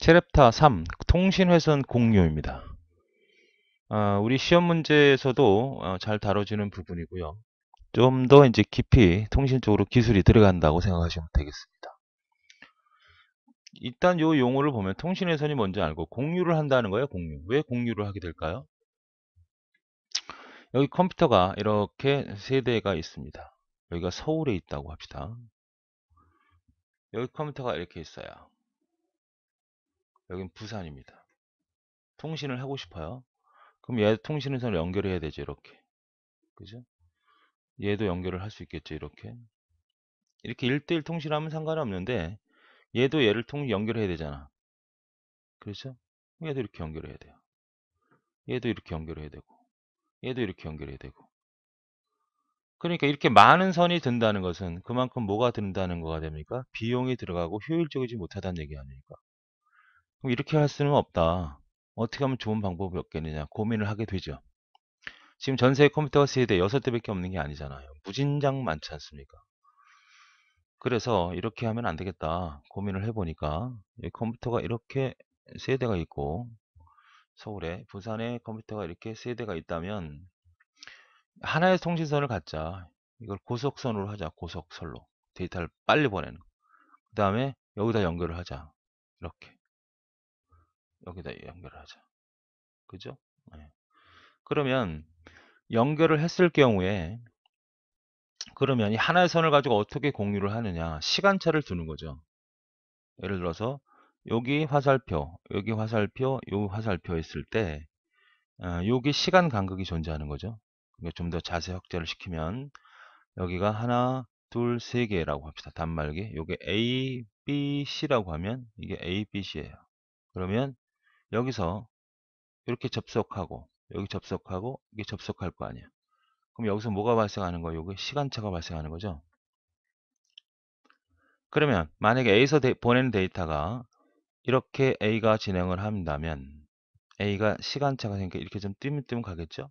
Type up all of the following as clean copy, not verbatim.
세랩타 3 통신회선 공유입니다. 우리 시험 문제에서도 잘 다뤄지는 부분이고요. 좀 더 이제 깊이 통신 쪽으로 기술이 들어간다고 생각하시면 되겠습니다. 일단 요 용어를 보면 통신회선이 뭔지 알고 공유를 한다는 거예요. 공유. 왜 공유를 하게 될까요? 여기 컴퓨터가 이렇게 세 대가 있습니다. 여기가 서울에 있다고 합시다. 여기 컴퓨터가 이렇게 있어요. 여긴 부산입니다. 통신을 하고 싶어요. 그럼 얘 통신회선을 연결해야 되죠. 이렇게. 그죠? 얘도 연결을 할 수 있겠죠. 이렇게 1대1 통신하면 상관없는데 얘도 얘를 연결해야 되잖아. 그렇죠? 얘도 이렇게 연결해야 돼요. 얘도 이렇게 연결해야 되고 얘도 이렇게 연결해야 되고. 그러니까 이렇게 많은 선이 든다는 것은 그만큼 뭐가 든다는 거가 됩니까? 비용이 들어가고 효율적이지 못하다는 얘기 아닙니까? 그럼 이렇게 할 수는 없다. 어떻게 하면 좋은 방법이 없겠느냐 고민을 하게 되죠. 지금 전세의 컴퓨터가 3대, 6대밖에 없는 게 아니잖아요. 무진장 많지 않습니까? 그래서 이렇게 하면 안 되겠다 고민을 해보니까 이 컴퓨터가 이렇게 3대가 있고 서울에 부산에 컴퓨터가 이렇게 3대가 있다면 하나의 통신선을 갖자. 이걸 고속선으로 하자. 고속선로 데이터를 빨리 보내는 그 다음에 여기다 연결을 하자. 이렇게 여기다 연결을 하자. 그죠? 네. 그러면 연결을 했을 경우에 그러면 이 하나의 선을 가지고 어떻게 공유를 하느냐 시간차를 두는 거죠. 예를 들어서 여기 화살표, 여기 화살표, 요 화살표 했을 때 여기 시간 간극이 존재하는 거죠. 좀 더 자세 확대를 시키면 여기가 하나, 둘, 세 개라고 합시다. 단말기. 요게 A, B, C라고 하면 이게 A, B, C예요. 그러면 여기서 이렇게 접속하고 여기 접속하고 이게 접속할 거 아니에요. 그럼 여기서 뭐가 발생하는 거예요? 요게 시간차가 발생하는 거죠. 그러면 만약에 A에서 보내는 데이터가 이렇게 A가 진행을 한다면 A가 시간차가 생기니까 이렇게 좀 띄문띄문 가겠죠?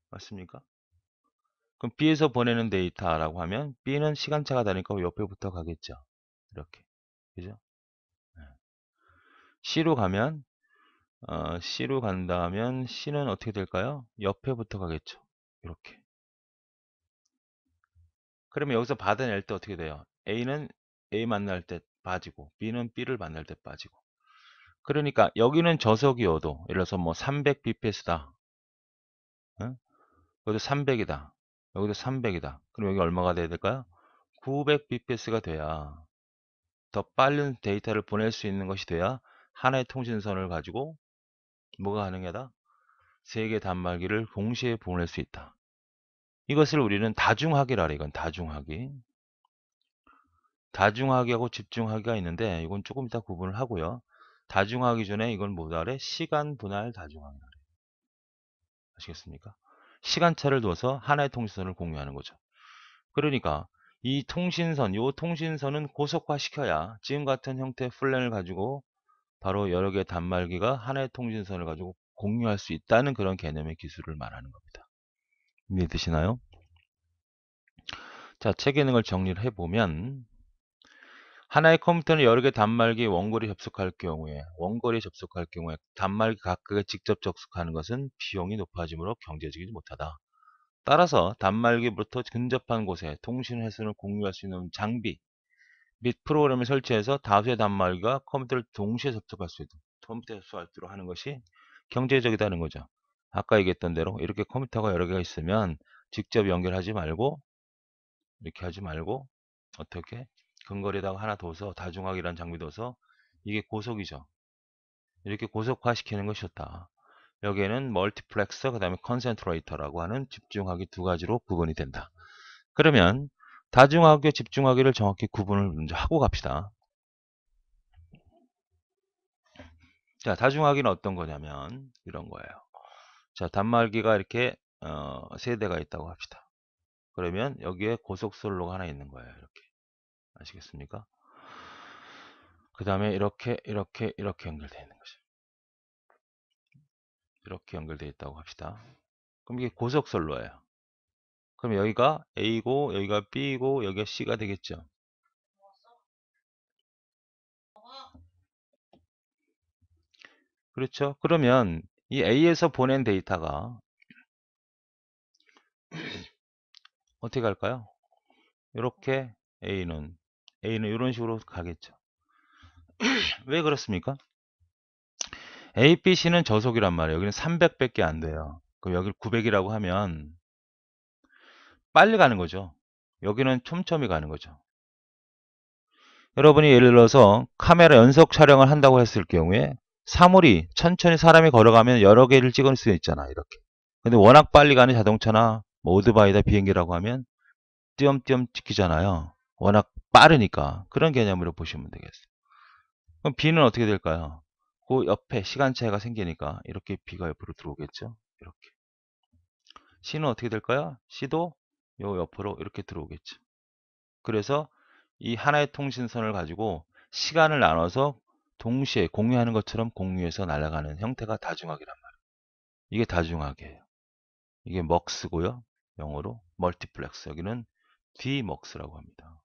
맞습니까? 그럼 B에서 보내는 데이터라고 하면 B는 시간차가 다니까 옆에 붙어 가겠죠. 이렇게. 그죠? 네. C로 가면 C로 간다면 C는 어떻게 될까요? 옆에 붙어 가겠죠. 이렇게. 그러면 여기서 받아낼 때 어떻게 돼요? A는 A 만날 때 빠지고 B는 B를 만날 때 빠지고. 그러니까 여기는 저속이어도 예를 들어서 뭐 300bps다. 여기도 300이다. 여기도 300이다. 그럼 여기 얼마가 돼야 될까요? 900bps가 돼야 더 빠른 데이터를 보낼 수 있는 것이 돼야 하나의 통신선을 가지고 뭐가 가능하다? 세 개 단말기를 동시에 보낼 수 있다. 이것을 우리는 다중하기라 그래. 이건 다중하기. 다중하기하고 집중하기가 있는데 이건 조금 이따 구분을 하고요. 다중하기 전에 이건 뭐다 그래? 시간 분할 다중하기라 그래. 아시겠습니까? 시간차를 둬서 하나의 통신선을 공유하는 거죠. 그러니까 이 통신선, 요 통신선은 고속화 시켜야 지금 같은 형태의 플랜을 가지고 바로 여러 개의 단말기가 하나의 통신선을 가지고 공유할 수 있다는 그런 개념의 기술을 말하는 겁니다. 이해되시나요? 자, 책 기능을 정리를 해보면 하나의 컴퓨터는 여러 개 단말기 원거리 접속할 경우에 단말기 각각에 직접 접속하는 것은 비용이 높아지므로 경제적이지 못하다. 따라서 단말기부터 근접한 곳에 통신 회선을 공유할 수 있는 장비 및 프로그램을 설치해서 다수의 단말기가 컴퓨터를 동시에 접속할 수 있도록 컴퓨터에 접속할 수 있도록 하는 것이 경제적이다는 거죠. 아까 얘기했던 대로 이렇게 컴퓨터가 여러 개가 있으면 직접 연결하지 말고 이렇게 하지 말고 어떻게 근거리에다가 하나 둬서 다중화기라는 장비 둬서 이게 고속이죠. 이렇게 고속화 시키는 것이 좋다. 여기에는 멀티플렉서 그 다음에 컨센트레이터라고 하는 집중하기 두 가지로 구분이 된다. 그러면 다중화기와 집중하기를 정확히 구분을 먼저 하고 갑시다. 자, 다중화기는 어떤 거냐면 이런 거예요. 자, 단말기가 이렇게 세 대가 있다고 합시다. 그러면 여기에 고속선로가 하나 있는 거예요. 이렇게 아시겠습니까? 그 다음에 이렇게 연결되어 있는 거죠. 이렇게 연결되어 있다고 합시다. 그럼 이게 고속선로예요. 그럼 여기가 A고 여기가 B고 여기가 C가 되겠죠. 그렇죠? 그러면 이 A에서 보낸 데이터가 어떻게 갈까요? 이렇게 A는 이런 식으로 가겠죠. 왜 그렇습니까? A, B, C는 저속이란 말이에요. 여기는 300밖에 안 돼요. 그럼 여기 900이라고 하면 빨리 가는 거죠. 여기는 촘촘히 가는 거죠. 여러분이 예를 들어서 카메라 연속 촬영을 한다고 했을 경우에 사물이 천천히 사람이 걸어가면 여러 개를 찍을 수 있잖아. 이렇게. 근데 워낙 빨리 가는 자동차나 뭐 오토바이다 비행기라고 하면 띄엄띄엄 찍히잖아요. 워낙 빠르니까. 그런 개념으로 보시면 되겠어요. 그럼 B는 어떻게 될까요? 그 옆에 시간차가 생기니까 이렇게 B가 옆으로 들어오겠죠. 이렇게. C는 어떻게 될까요? C도 요 옆으로 이렇게 들어오겠죠. 그래서 이 하나의 통신선을 가지고 시간을 나눠서 동시에 공유하는 것처럼 공유해서 날아가는 형태가 다중학이란 말이에요. 이게 다중학이에요. 이게 먹스고요. 영어로 멀티플렉스. 여기는 디먹스라고 합니다.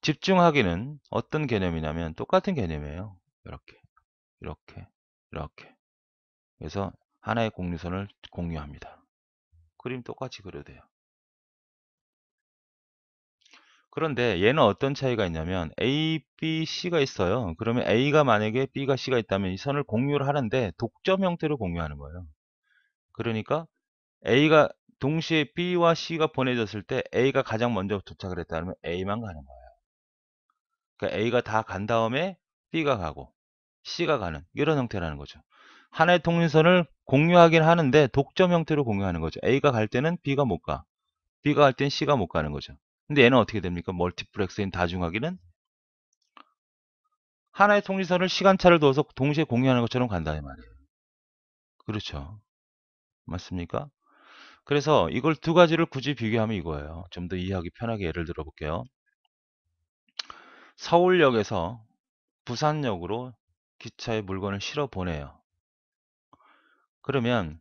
집중하기는 어떤 개념이냐면 똑같은 개념이에요. 이렇게, 이렇게, 이렇게. 그래서 하나의 공유선을 공유합니다. 그림 똑같이 그려도 돼요. 그런데 얘는 어떤 차이가 있냐면 A, B, C가 있어요. 그러면 A가 만약에 B가 C가 있다면 이 선을 공유를 하는데 독점 형태로 공유하는 거예요. 그러니까 A가 동시에 B와 C가 보내졌을 때 A가 가장 먼저 도착을 했다면 A만 가는 거예요. 그러니까 A가 다 간 다음에 B가 가고 C가 가는 이런 형태라는 거죠. 하나의 통신선을 공유하긴 하는데 독점 형태로 공유하는 거죠. A가 갈 때는 B가 못 가. B가 갈 때는 C가 못 가는 거죠. 근데 얘는 어떻게 됩니까? 멀티플렉스인 다중하기는 하나의 통신선을 시간차를 둬서 동시에 공유하는 것처럼 간다는 말이에요. 그렇죠. 맞습니까? 그래서 이걸 두 가지를 굳이 비교하면 이거예요. 좀 더 이해하기 편하게 예를 들어 볼게요. 서울역에서 부산역으로 기차에 물건을 실어 보내요. 그러면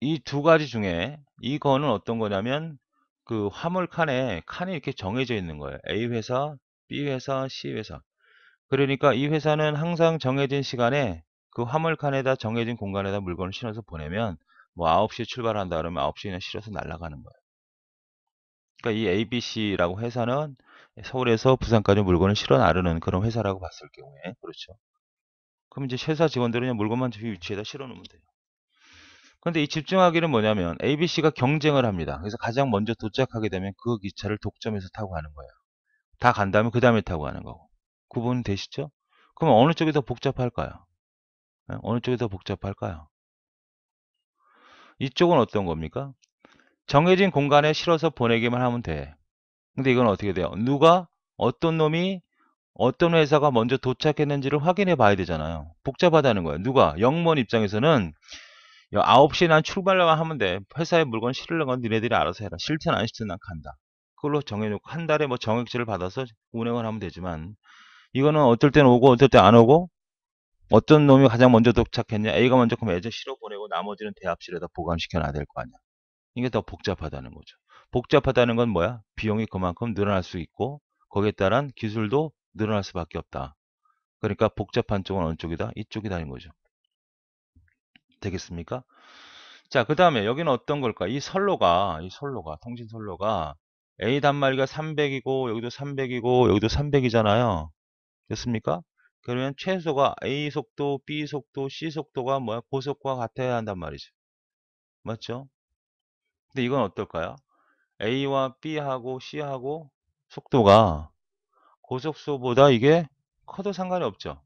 이 두 가지 중에 이거는 어떤 거냐면 그 화물 칸이 이렇게 정해져 있는 거예요. A 회사, B 회사, C 회사. 그러니까 이 회사는 항상 정해진 시간에 그 화물칸에다 정해진 공간에다 물건을 실어서 보내면 뭐 9시에 출발한다 그러면 9시에 그냥 실어서 날아가는 거예요. 그러니까 이 ABC라고 회사는 서울에서 부산까지 물건을 실어 나르는 그런 회사라고 봤을 경우에 그렇죠. 그럼 이제 회사 직원들은 그냥 물건만 그 위치에다 실어 놓으면 돼요. 근데 이 집중하기는 뭐냐면 ABC가 경쟁을 합니다. 그래서 가장 먼저 도착하게 되면 그 기차를 독점해서 타고 가는 거예요. 다 간 다음에 그 다음에 타고 가는 거고. 구분 되시죠? 그럼 어느 쪽이 더 복잡할까요? 어느 쪽이 더 복잡할까요? 이쪽은 어떤 겁니까? 정해진 공간에 실어서 보내기만 하면 돼. 근데 이건 어떻게 돼요? 누가 어떤 놈이 어떤 회사가 먼저 도착했는지를 확인해 봐야 되잖아요. 복잡하다는 거예요. 누가? 영무원 입장에서는 9시에 난 출발만 하면 돼. 회사에 물건 실으려는 건 니네들이 알아서 해라. 싫든 안 싫든 난 간다. 그걸로 정해놓고 한 달에 뭐 정액제를 받아서 운행을 하면 되지만 이거는 어떨 때는 오고 어떨 때 안 오고 어떤 놈이 가장 먼저 도착했냐? A가 먼저 그럼 애저 실어 보내고 나머지는 대합실에다 보관시켜 놔야 될 거 아니야. 이게 더 복잡하다는 거죠. 복잡하다는 건 뭐야? 비용이 그만큼 늘어날 수 있고 거기에 따른 기술도 늘어날 수밖에 없다. 그러니까 복잡한 쪽은 어느 쪽이다? 이쪽이다는 거죠. 되겠습니까? 자, 그 다음에 여기는 어떤 걸까? 이 선로가, 통신 선로가 A 단말기가 300이고 여기도 300이고 여기도 300이잖아요. 됐습니까? 그러면 최소가 A 속도, B 속도, C 속도가 뭐야? 고속과 같아야 한단 말이죠. 맞죠? 근데 이건 어떨까요? A와 B하고 C하고 속도가 고속도보다 이게 커도 상관이 없죠.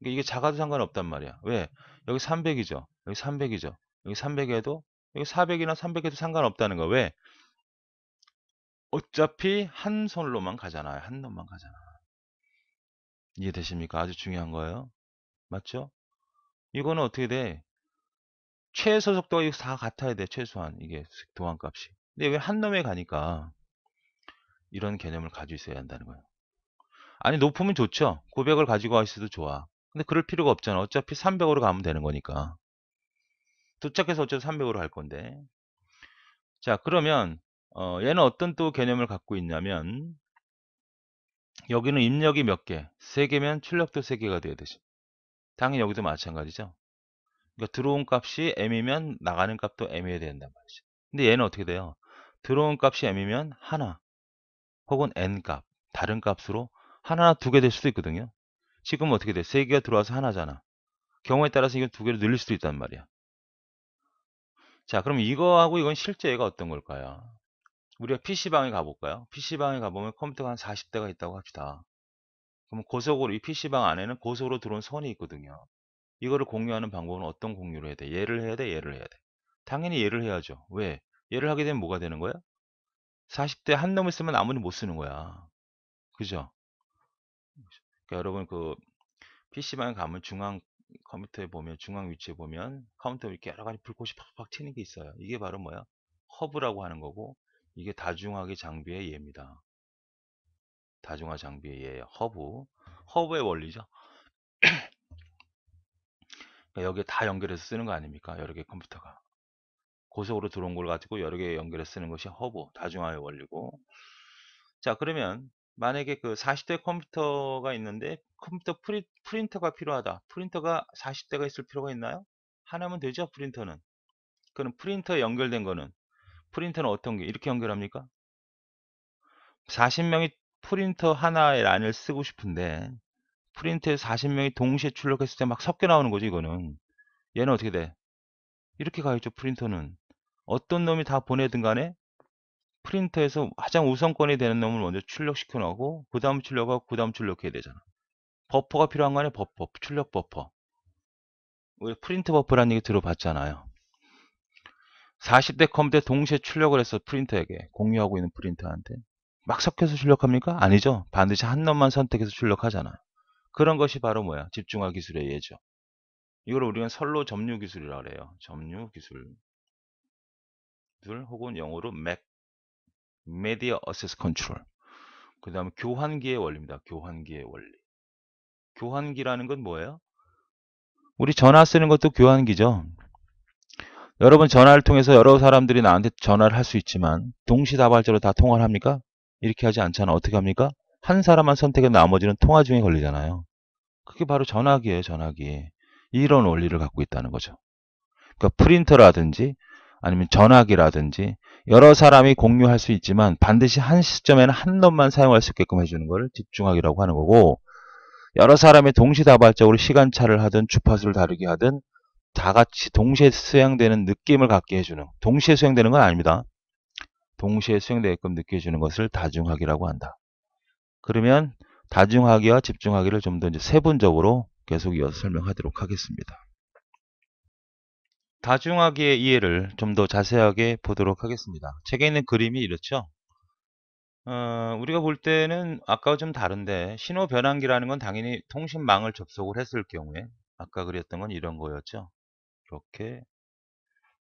이게 작아도 상관이 없단 말이야. 왜? 여기 300이죠. 여기 300이죠. 여기 300에도 여기 400이나 300에도 상관없다는 거. 왜? 어차피 한 선로만 가잖아요. 한 놈만 가잖아. 이해되십니까? 아주 중요한 거예요. 맞죠? 이거는 어떻게 돼? 최소 속도가 이거 다 같아야 돼. 최소한 이게 도안값이. 근데 왜 한 놈에 가니까 이런 개념을 가지고 있어야 한다는 거예요. 아니 높으면 좋죠. 900을 가지고 있어도 좋아. 근데 그럴 필요가 없잖아. 어차피 300으로 가면 되는 거니까. 도착해서 어차피 300으로 갈 건데. 자, 그러면 얘는 어떤 또 개념을 갖고 있냐면 여기는 입력이 몇 개? 3개면 출력도 3개가 돼야 되죠. 당연히 여기도 마찬가지죠. 그러니까 들어온 값이 m이면 나가는 값도 m이어야 된단 말이죠. 근데 얘는 어떻게 돼요? 들어온 값이 m이면 하나 혹은 n 값, 다른 값으로 하나나 2개 될 수도 있거든요. 지금 어떻게 돼? 3개가 들어와서 하나잖아. 경우에 따라서 이건 2개로 늘릴 수도 있단 말이야. 자, 그럼 이거하고 이건 실제 얘가 어떤 걸까요? 우리가 PC방에 가볼까요? PC방에 가보면 컴퓨터가 한 40대가 있다고 합시다. 그럼 고속으로, 이 PC방 안에는 고속으로 들어온 선이 있거든요. 이거를 공유하는 방법은 어떤 공유를 해야 돼? 얘를 해야 돼? 얘를 해야 돼? 당연히 얘를 해야죠. 왜? 얘를 하게 되면 뭐가 되는 거야? 40대 한 놈을 쓰면 아무리 못 쓰는 거야. 그죠? 그러니까 여러분 그 PC방에 가면 중앙 컴퓨터에 보면 중앙 위치에 보면 컴퓨터 이렇게 여러 가지 불꽃이 팍팍 튀는 게 있어요. 이게 바로 뭐야? 허브라고 하는 거고 이게 다중화기 장비의 예입니다. 다중화 장비의 예예요. 허브. 허브의 원리죠. 그러니까 여기에 다 연결해서 쓰는 거 아닙니까? 여러 개 컴퓨터가. 고속으로 들어온 걸 가지고 여러 개 연결해서 쓰는 것이 허브, 다중화의 원리고. 자, 그러면 만약에 그 40대 컴퓨터가 있는데 컴퓨터 프린터가 필요하다. 프린터가 40대가 있을 필요가 있나요? 하나면 되죠, 프린터는. 그럼 프린터에 연결된 거는 프린터는 어떤 게 이렇게 연결합니까? 40명이 프린터 하나의 란을 쓰고 싶은데 프린터에 40명이 동시에 출력했을 때 막 섞여 나오는 거죠, 이거는. 얘는 어떻게 돼? 이렇게 가야죠, 프린터는. 어떤 놈이 다 보내든 간에 프린터에서 가장 우선권이 되는 놈을 먼저 출력시켜 놓고 그 다음 출력하고 그 다음 출력해야 되잖아. 버퍼가 필요한 거 아니에요? 버퍼, 출력 버퍼. 우리 프린트 버퍼라는 얘기 들어봤잖아요. 40대 컴퓨터에 동시에 출력을 해서 프린터에게 공유하고 있는 프린터한테 막 섞여서 출력합니까? 아니죠. 반드시 한 놈만 선택해서 출력하잖아요. 그런 것이 바로 뭐야? 집중화 기술의 예죠. 이걸 우리는 선로 점유 기술이라고 그래요. 점유 기술 혹은 영어로 Media Access Control. 그 다음에 교환기의 원리입니다. 교환기의 원리. 교환기라는 건 뭐예요? 우리 전화 쓰는 것도 교환기죠. 여러분 전화를 통해서 여러 사람들이 나한테 전화를 할 수 있지만 동시다발적으로 다 통화를 합니까? 이렇게 하지 않잖아. 어떻게 합니까? 한 사람만 선택해 나머지는 통화 중에 걸리잖아요. 그게 바로 전화기예요. 전화기. 이런 원리를 갖고 있다는 거죠. 그러니까 프린터라든지 아니면 전화기라든지 여러 사람이 공유할 수 있지만 반드시 한 시점에는 한 놈만 사용할 수 있게끔 해주는 걸 집중하기라고 하는 거고, 여러 사람이 동시다발적으로 시간차를 하든 주파수를 다르게 하든 다 같이 동시에 수행되는 느낌을 갖게 해주는, 동시에 수행되는 건 아닙니다. 동시에 수행되게끔 느껴주는 것을 다중하기라고 한다. 그러면 다중하기와 집중하기를 좀 더 이제 세분적으로 계속 이어서 설명하도록 하겠습니다. 다중하기의 이해를 좀 더 자세하게 보도록 하겠습니다. 책에 있는 그림이 이렇죠. 우리가 볼 때는 아까와 좀 다른데 신호 변환기라는 건 당연히 통신망을 접속을 했을 경우에 아까 그렸던 건 이런 거였죠. 이렇게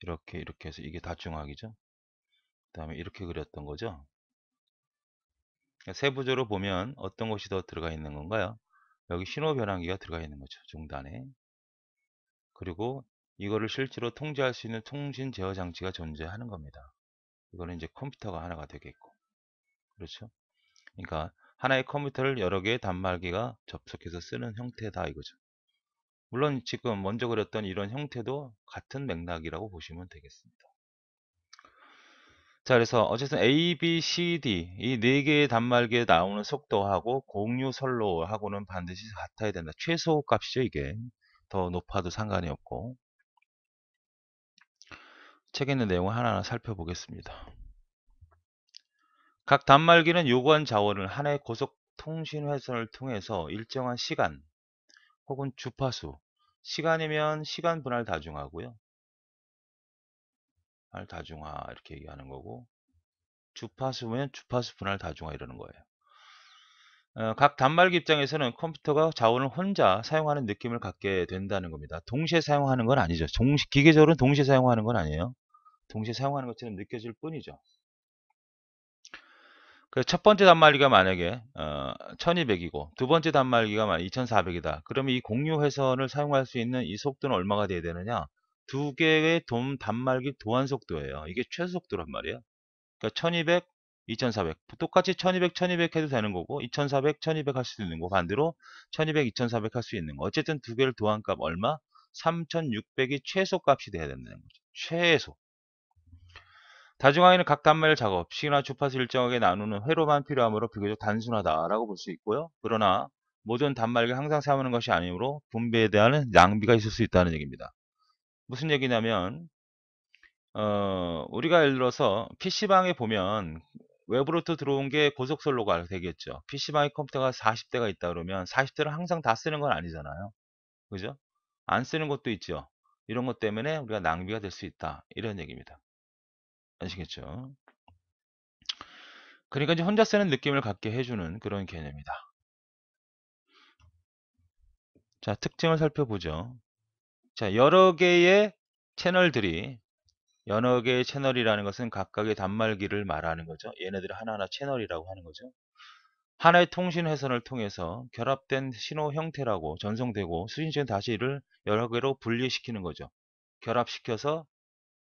이렇게 해서 이게 다중하기죠. 그 다음에 이렇게 그렸던 거죠. 세부적으로 보면 어떤 것이 더 들어가 있는 건가요? 여기 신호 변환기가 들어가 있는 거죠. 중단에. 그리고 이거를 실제로 통제할 수 있는 통신 제어 장치가 존재하는 겁니다. 이거는 이제 컴퓨터가 하나가 되겠고. 그렇죠? 그러니까 하나의 컴퓨터를 여러 개의 단말기가 접속해서 쓰는 형태다 이거죠. 물론 지금 먼저 그렸던 이런 형태도 같은 맥락이라고 보시면 되겠습니다. 자, 그래서 어쨌든 A, B, C, D 이 네 개의 단말기에 나오는 속도하고 공유 선로하고는 반드시 같아야 된다. 최소 값이죠, 이게. 더 높아도 상관이 없고. 책에 있는 내용을 하나하나 살펴보겠습니다. 각 단말기는 요구한 자원을 하나의 고속 통신 회선을 통해서 일정한 시간 혹은 주파수, 시간이면 시간 분할 다중화고요. 다중화 이렇게 얘기하는 거고, 주파수면 주파수 분할 다중화 이러는 거예요. 각 단말기 입장에서는 컴퓨터가 자원을 혼자 사용하는 느낌을 갖게 된다는 겁니다. 동시에 사용하는 건 아니죠. 기계적으로는 동시에 사용하는 건 아니에요. 동시에 사용하는 것처럼 느껴질 뿐이죠. 그 첫 번째 단말기가 만약에 1200이고 두 번째 단말기가 만약 2400이다. 그러면 이 공유 회선을 사용할 수 있는 이 속도는 얼마가 돼야 되느냐? 두 개의 단말기 도안 속도예요. 이게 최소 속도란 말이에요. 그러니까 1200, 2400. 똑같이 1200, 1200 해도 되는 거고 2400, 1200 할 수도 있는 거고 반대로 1200, 2400 할 수 있는 거. 어쨌든 두 개를 도한 값 얼마? 3600이 최소값이 돼야 된다는 거죠. 최소. 다중항에는 각 단말 작업, 시기나 주파수 일정하게 나누는 회로만 필요하므로 비교적 단순하다라고 볼 수 있고요. 그러나 모든 단말기 항상 사용하는 것이 아니므로 분배에 대한 낭비가 있을 수 있다는 얘기입니다. 무슨 얘기냐면 우리가 예를 들어서 PC방에 보면 외부로부터 들어온 게 고속선로가 되겠죠. PC방에 컴퓨터가 40대가 있다 그러면 40대를 항상 다 쓰는 건 아니잖아요. 그죠? 안 쓰는 것도 있죠. 이런 것 때문에 우리가 낭비가 될 수 있다. 이런 얘기입니다. 아시겠죠? 그러니까 이제 혼자 쓰는 느낌을 갖게 해주는 그런 개념이다. 자, 특징을 살펴보죠. 자, 여러 개의 채널이라는 것은 각각의 단말기를 말하는 거죠. 얘네들을 하나하나 채널이라고 하는 거죠. 하나의 통신 회선을 통해서 결합된 신호 형태라고 전송되고 수신시는 다시 이를 여러 개로 분리시키는 거죠. 결합시켜서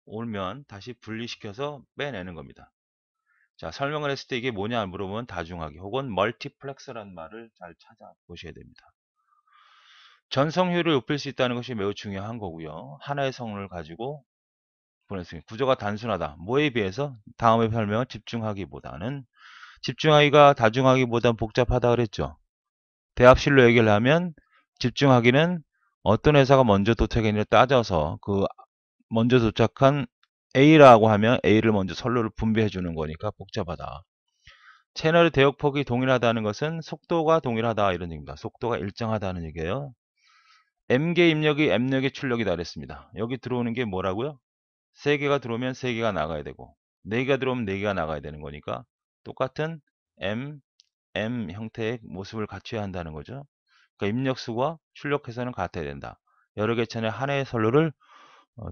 오면 다시 분리시켜서 빼내는 겁니다. 자, 설명을 했을 때 이게 뭐냐 물어보면 다중하기 혹은 멀티플렉스라는 말을 잘 찾아보셔야 됩니다. 전성효율을 높일 수 있다는 것이 매우 중요한 거고요. 하나의 성능을 가지고 보냈습니다. 구조가 단순하다. 뭐에 비해서 다음의 설명은 집중하기가 다중하기보다 복잡하다 그랬죠. 대합실로 얘기를 하면 집중하기는 어떤 회사가 먼저 도착했느냐 따져서 그 먼저 도착한 A라고 하면 A를 먼저 선로를 분배해 주는 거니까 복잡하다. 채널의 대역폭이 동일하다는 것은 속도가 동일하다 이런 얘기입니다. 속도가 일정하다는 얘기예요. M개 입력이 M력의 출력이다 그랬습니다. 여기 들어오는 게 뭐라고요? 3개가 들어오면 3개가 나가야 되고 4개가 들어오면 4개가 나가야 되는 거니까 똑같은 M 형태의 모습을 갖춰야 한다는 거죠. 그러니까 입력수와 출력해서는 같아야 된다. 여러 개 채널 하나의 선로를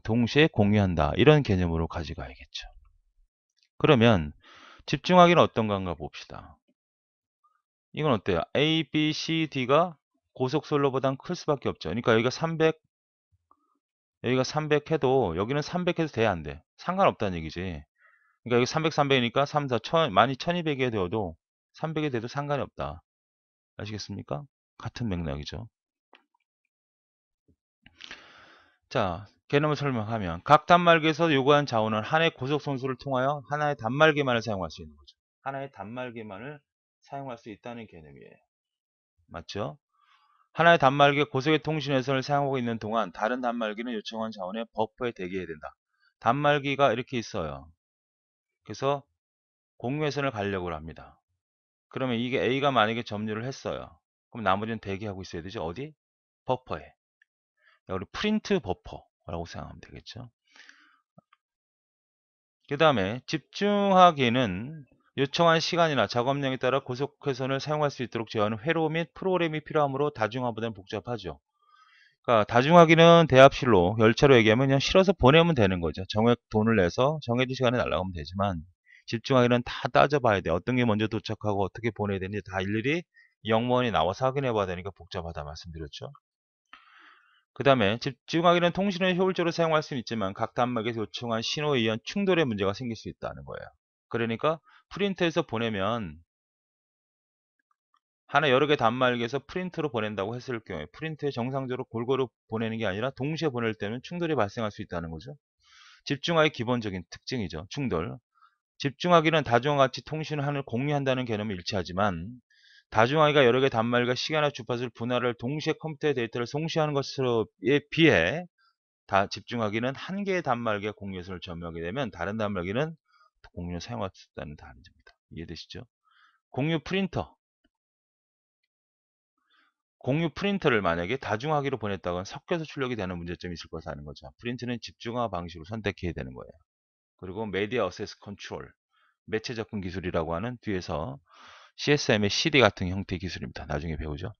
동시에 공유한다. 이런 개념으로 가져가야겠죠. 그러면 집중하기는 어떤 건가 봅시다. 이건 어때요? A, B, C, D가 고속선로보단 클 수밖에 없죠. 그러니까 여기가 300 해도 여기는 300 해도 돼, 안 돼? 상관없다는 얘기지. 그러니까 여기 300, 300이니까 3, 4, 1000, 많이 1200이 되어도 300이 돼도 상관이 없다. 아시겠습니까? 같은 맥락이죠. 자, 개념을 설명하면 각 단말기에서 요구한 자원은 하나의 고속선수를 통하여 하나의 단말기만을 사용할 수 있는 거죠. 하나의 단말기만을 사용할 수 있다는 개념이에요. 맞죠? 하나의 단말기가 고속의 통신 회선을 사용하고 있는 동안 다른 단말기는 요청한 자원의 버퍼에 대기해야 된다. 단말기가 이렇게 있어요. 그래서 공유회선을 가려고 합니다. 그러면 이게 A가 만약에 점유를 했어요. 그럼 나머지는 대기하고 있어야 되죠. 어디? 버퍼에. 우리 프린트 버퍼라고 생각하면 되겠죠. 그 다음에 집중하기에는 요청한 시간이나 작업량에 따라 고속회선을 사용할 수 있도록 제어하는 회로 및 프로그램이 필요하므로 다중화보다는 복잡하죠. 그러니까 다중화기는 대합실로 열차로 얘기하면 그냥 실어서 보내면 되는 거죠. 정액 돈을 내서 정해진 시간에 날아가면 되지만 집중하기는 다 따져봐야 돼. 어떤 게 먼저 도착하고 어떻게 보내야 되는지 다 일일이 영문이 나와서 확인해 봐야 되니까 복잡하다 말씀드렸죠. 그 다음에 집중하기는 통신을 효율적으로 사용할 수는 있지만 각 단말기에서 요청한 신호에 의한 충돌의 문제가 생길 수 있다는 거예요. 그러니까 프린트해서 보내면 하나 여러 개 단말기에서 프린트로 보낸다고 했을 경우에 프린트에 정상적으로 골고루 보내는 게 아니라 동시에 보낼 때는 충돌이 발생할 수 있다는 거죠. 집중하기의 기본적인 특징이죠. 충돌. 집중하기는 다중화 같이 통신을 하는 공유한다는 개념을 일치하지만 다중하기가 여러 개 단말과 시간과 주파수를 분할을 동시에 컴퓨터의 데이터를 송시하는 것에 비해 집중하기는 한 개의 단말기가 공유해서를 점유하게 되면 다른 단말기는 공유를 사용할 수 있다는 다른 점입니다. 이해되시죠? 공유 프린터. 공유 프린터를 만약에 다중하기로 보냈다가 섞여서 출력이 되는 문제점이 있을 것을 아는 거죠. 프린트는 집중화 방식으로 선택해야 되는 거예요. 그리고 메디어 어세스 컨트롤, 매체 접근 기술이라고 하는 뒤에서 CSM의 CD 같은 형태의 기술입니다. 나중에 배우죠.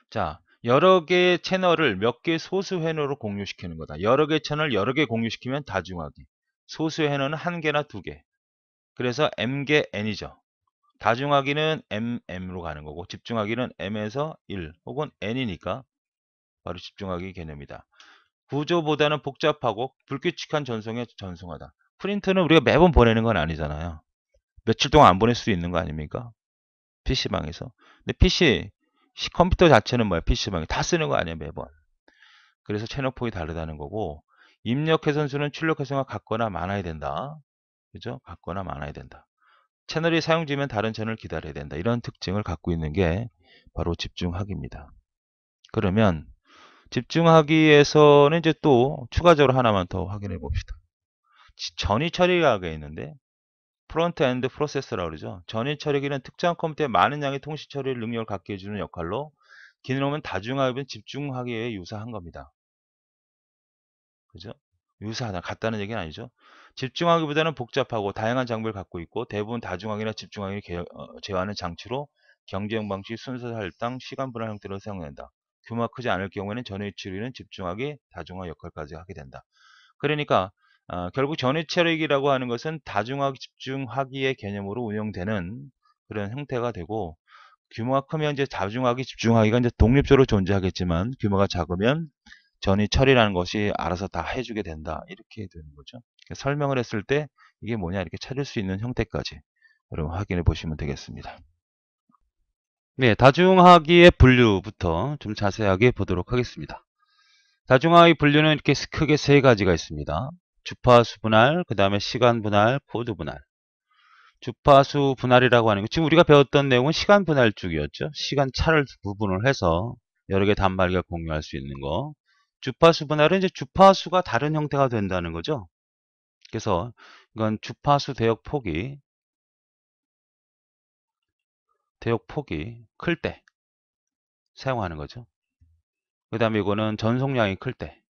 자, 여러 개의 채널을 몇 개의 소수 회로로 공유시키는 거다. 여러 개의 채널 여러 개 공유시키면 다중하기. 소수 회로는 한 개나 두 개. 그래서 M개 N이죠. 다중하기는 MM으로 가는 거고 집중하기는 M에서 1 혹은 N이니까 바로 집중하기 개념이다. 구조보다는 복잡하고 불규칙한 전송에 전송하다. 프린트는 우리가 매번 보내는 건 아니잖아요. 며칠 동안 안 보낼 수도 있는 거 아닙니까? PC방에서. 근데 컴퓨터 자체는 뭐야? PC방에 다 쓰는 거 아니야, 매번. 그래서 채널 폭이 다르다는 거고, 입력 회선수는 출력 회선과 같거나 많아야 된다. 그죠? 같거나 많아야 된다. 채널이 사용되면 다른 채널을 기다려야 된다. 이런 특징을 갖고 있는 게 바로 집중하기입니다. 그러면 집중하기에서는 이제 또 추가적으로 하나만 더 확인해 봅시다. 전위 처리가 있는데 프론트 엔드 프로세서라고 그러죠. 전위 처리기는 특정 컴퓨터에 많은 양의 통신 처리 능력을 갖게 해주는 역할로 기능은 다중화합은 집중하기에 유사한 겁니다. 그죠? 유사하다. 같다는 얘기는 아니죠. 집중하기보다는 복잡하고 다양한 장비를 갖고 있고 대부분 다중하기나 집중하기를 제어하는 장치로 경제형 방식, 순서 할당, 시간 분할 형태로 사용된다. 규모가 크지 않을 경우에는 전위 처리는 집중하기, 다중화 역할까지 하게 된다. 그러니까 결국 전위 처리기라고 하는 것은 다중하기, 집중하기의 개념으로 운영되는 그런 형태가 되고 규모가 크면 이제 다중하기, 집중하기가 이제 독립적으로 존재하겠지만 규모가 작으면 전위 처리라는 것이 알아서 다 해주게 된다. 이렇게 되는 거죠. 설명을 했을 때 이게 뭐냐 이렇게 찾을 수 있는 형태까지 여러분 확인해 보시면 되겠습니다. 네, 다중하기의 분류부터 좀 자세하게 보도록 하겠습니다. 다중하기 분류는 이렇게 크게 세 가지가 있습니다. 주파수 분할, 그 다음에 시간 분할, 코드 분할. 주파수 분할이라고 하는 거 지금 우리가 배웠던 내용은 시간 분할 쪽이었죠. 시간 차를 구분을 해서 여러 개 단말기가 공유할 수 있는 거. 주파수 분할은 이제 주파수가 다른 형태가 된다는 거죠. 그래서 이건 주파수 대역폭이 클 때 사용하는 거죠. 그 다음에 이거는 전송량이 클 때.